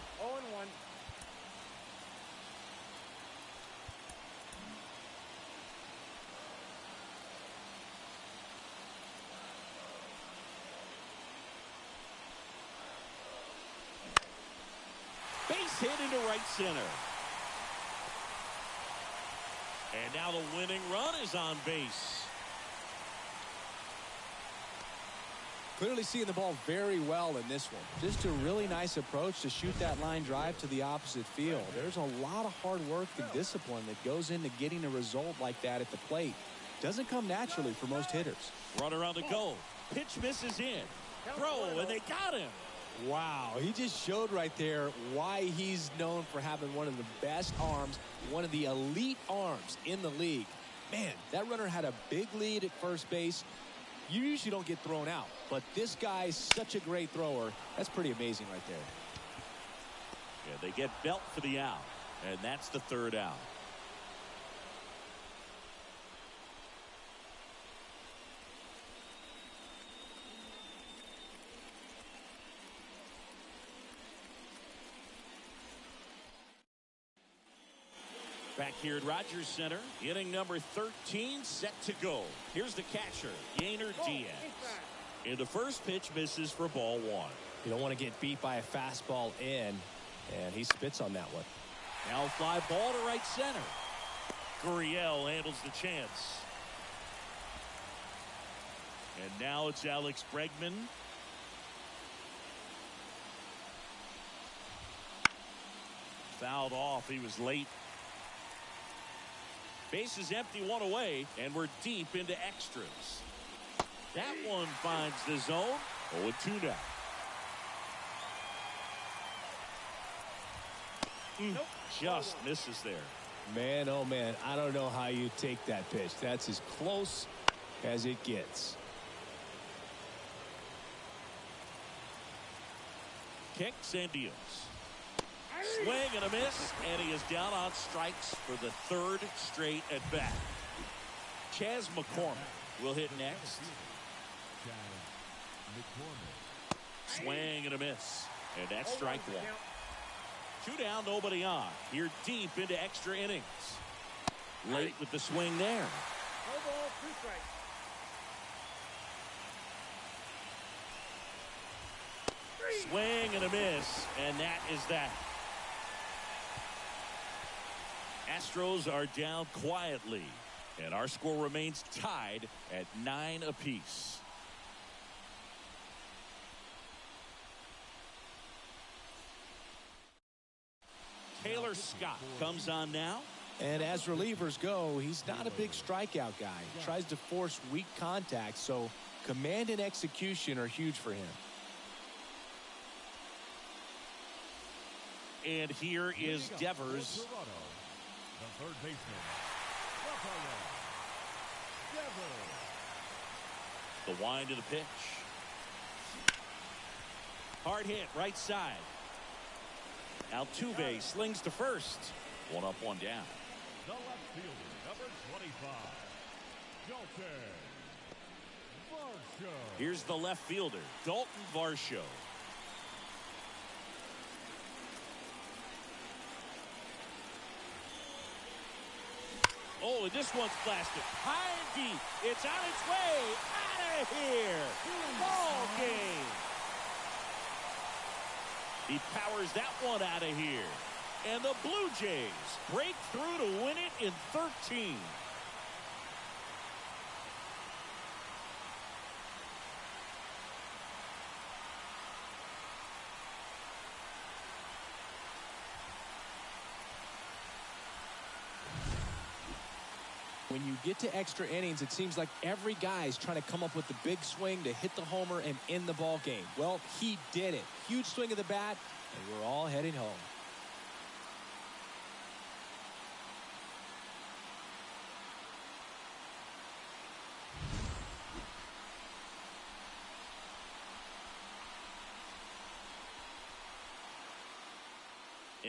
Base hit into right center. And now the winning run is on base. Clearly seeing the ball very well in this one. Just a really nice approach to shoot that line drive to the opposite field. There's a lot of hard work and discipline that goes into getting a result like that at the plate. Doesn't come naturally for most hitters. Runner on the go. Pitch misses in. Throw, and they got him. Wow, he just showed right there why he's known for having one of the best arms, one of the elite arms in the league. Man, that runner had a big lead at first base. You usually don't get thrown out, but this guy's such a great thrower. That's pretty amazing right there. Yeah, they get Belt for the out, and that's the third out. Back here at Rogers Center, inning number 13 set to go. Here's the catcher, Yainer Diaz. And the first pitch misses for ball one. You don't want to get beat by a fastball in, and he spits on that one. Now fly ball to right center. Gurriel handles the chance. And now it's Alex Bregman. Fouled off. He was late. Base is empty, one away, and we're deep into extras. That one finds the zone. 0-2 now. Nope. Just misses there. Man, oh man, I don't know how you take that pitch. That's as close as it gets. Kicks and deals. Swing and a miss, and he is down on strikes for the third straight at bat. Chas McCormick will hit next. Swing and a miss, and that's strike one. 2 down, nobody on. Here deep into extra innings. Late with the swing there. No ball, 2 strikes. Swing and a miss, and that is that. Astros are down quietly, and our score remains tied at 9 apiece. Taylor Scott comes on now. And as relievers go, he's not a big strikeout guy. He tries to force weak contact, so command and execution are huge for him. And here is Devers. The third baseman, The wind of the pitch. Hard hit, right side. Altuve slings to first. 1 up, 1 down. the left fielder, number 25, Dalton Varsho. Here's the left fielder, Dalton Varsho. Oh, and this one's blasted. High and deep. It's on its way. Out of here. Ball game. He powers that one out of here. And the Blue Jays break through to win it in 13. When you get to extra innings, it seems like every guy's trying to come up with the big swing to hit the homer and end the ball game. Well, he did it. Huge swing of the bat, and we're all heading home.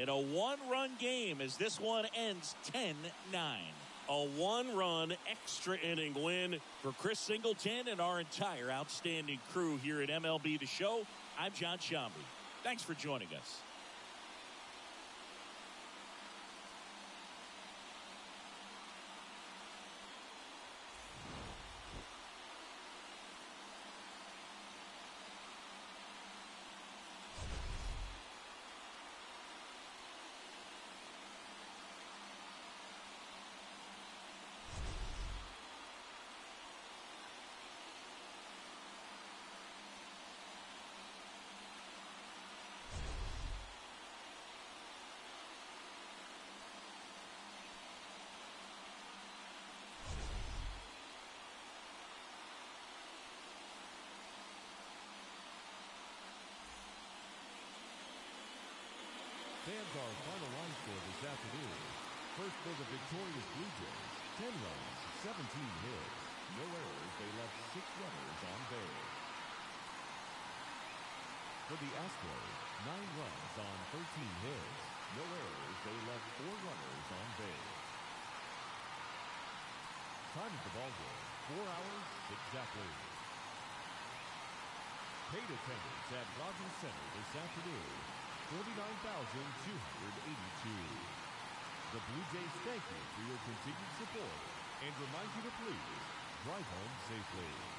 in a one-run game as this one ends 10-9. A one-run extra inning win for Chris Singleton and our entire outstanding crew here at MLB The Show. I'm John Shambi. Thanks for joining us. Fans, our final line score this afternoon. First for the victorious Blue Jays, 10 runs, 17 hits. No errors, they left 6 runners on base. For the Astros, 9 runs on 13 hits. No errors, they left 4 runners on base. Time of the ball game, 4 hours exactly. Paid attendance at Rogers Center this afternoon, 49,282. The Blue Jays thank you for your continued support and remind you to please drive home safely.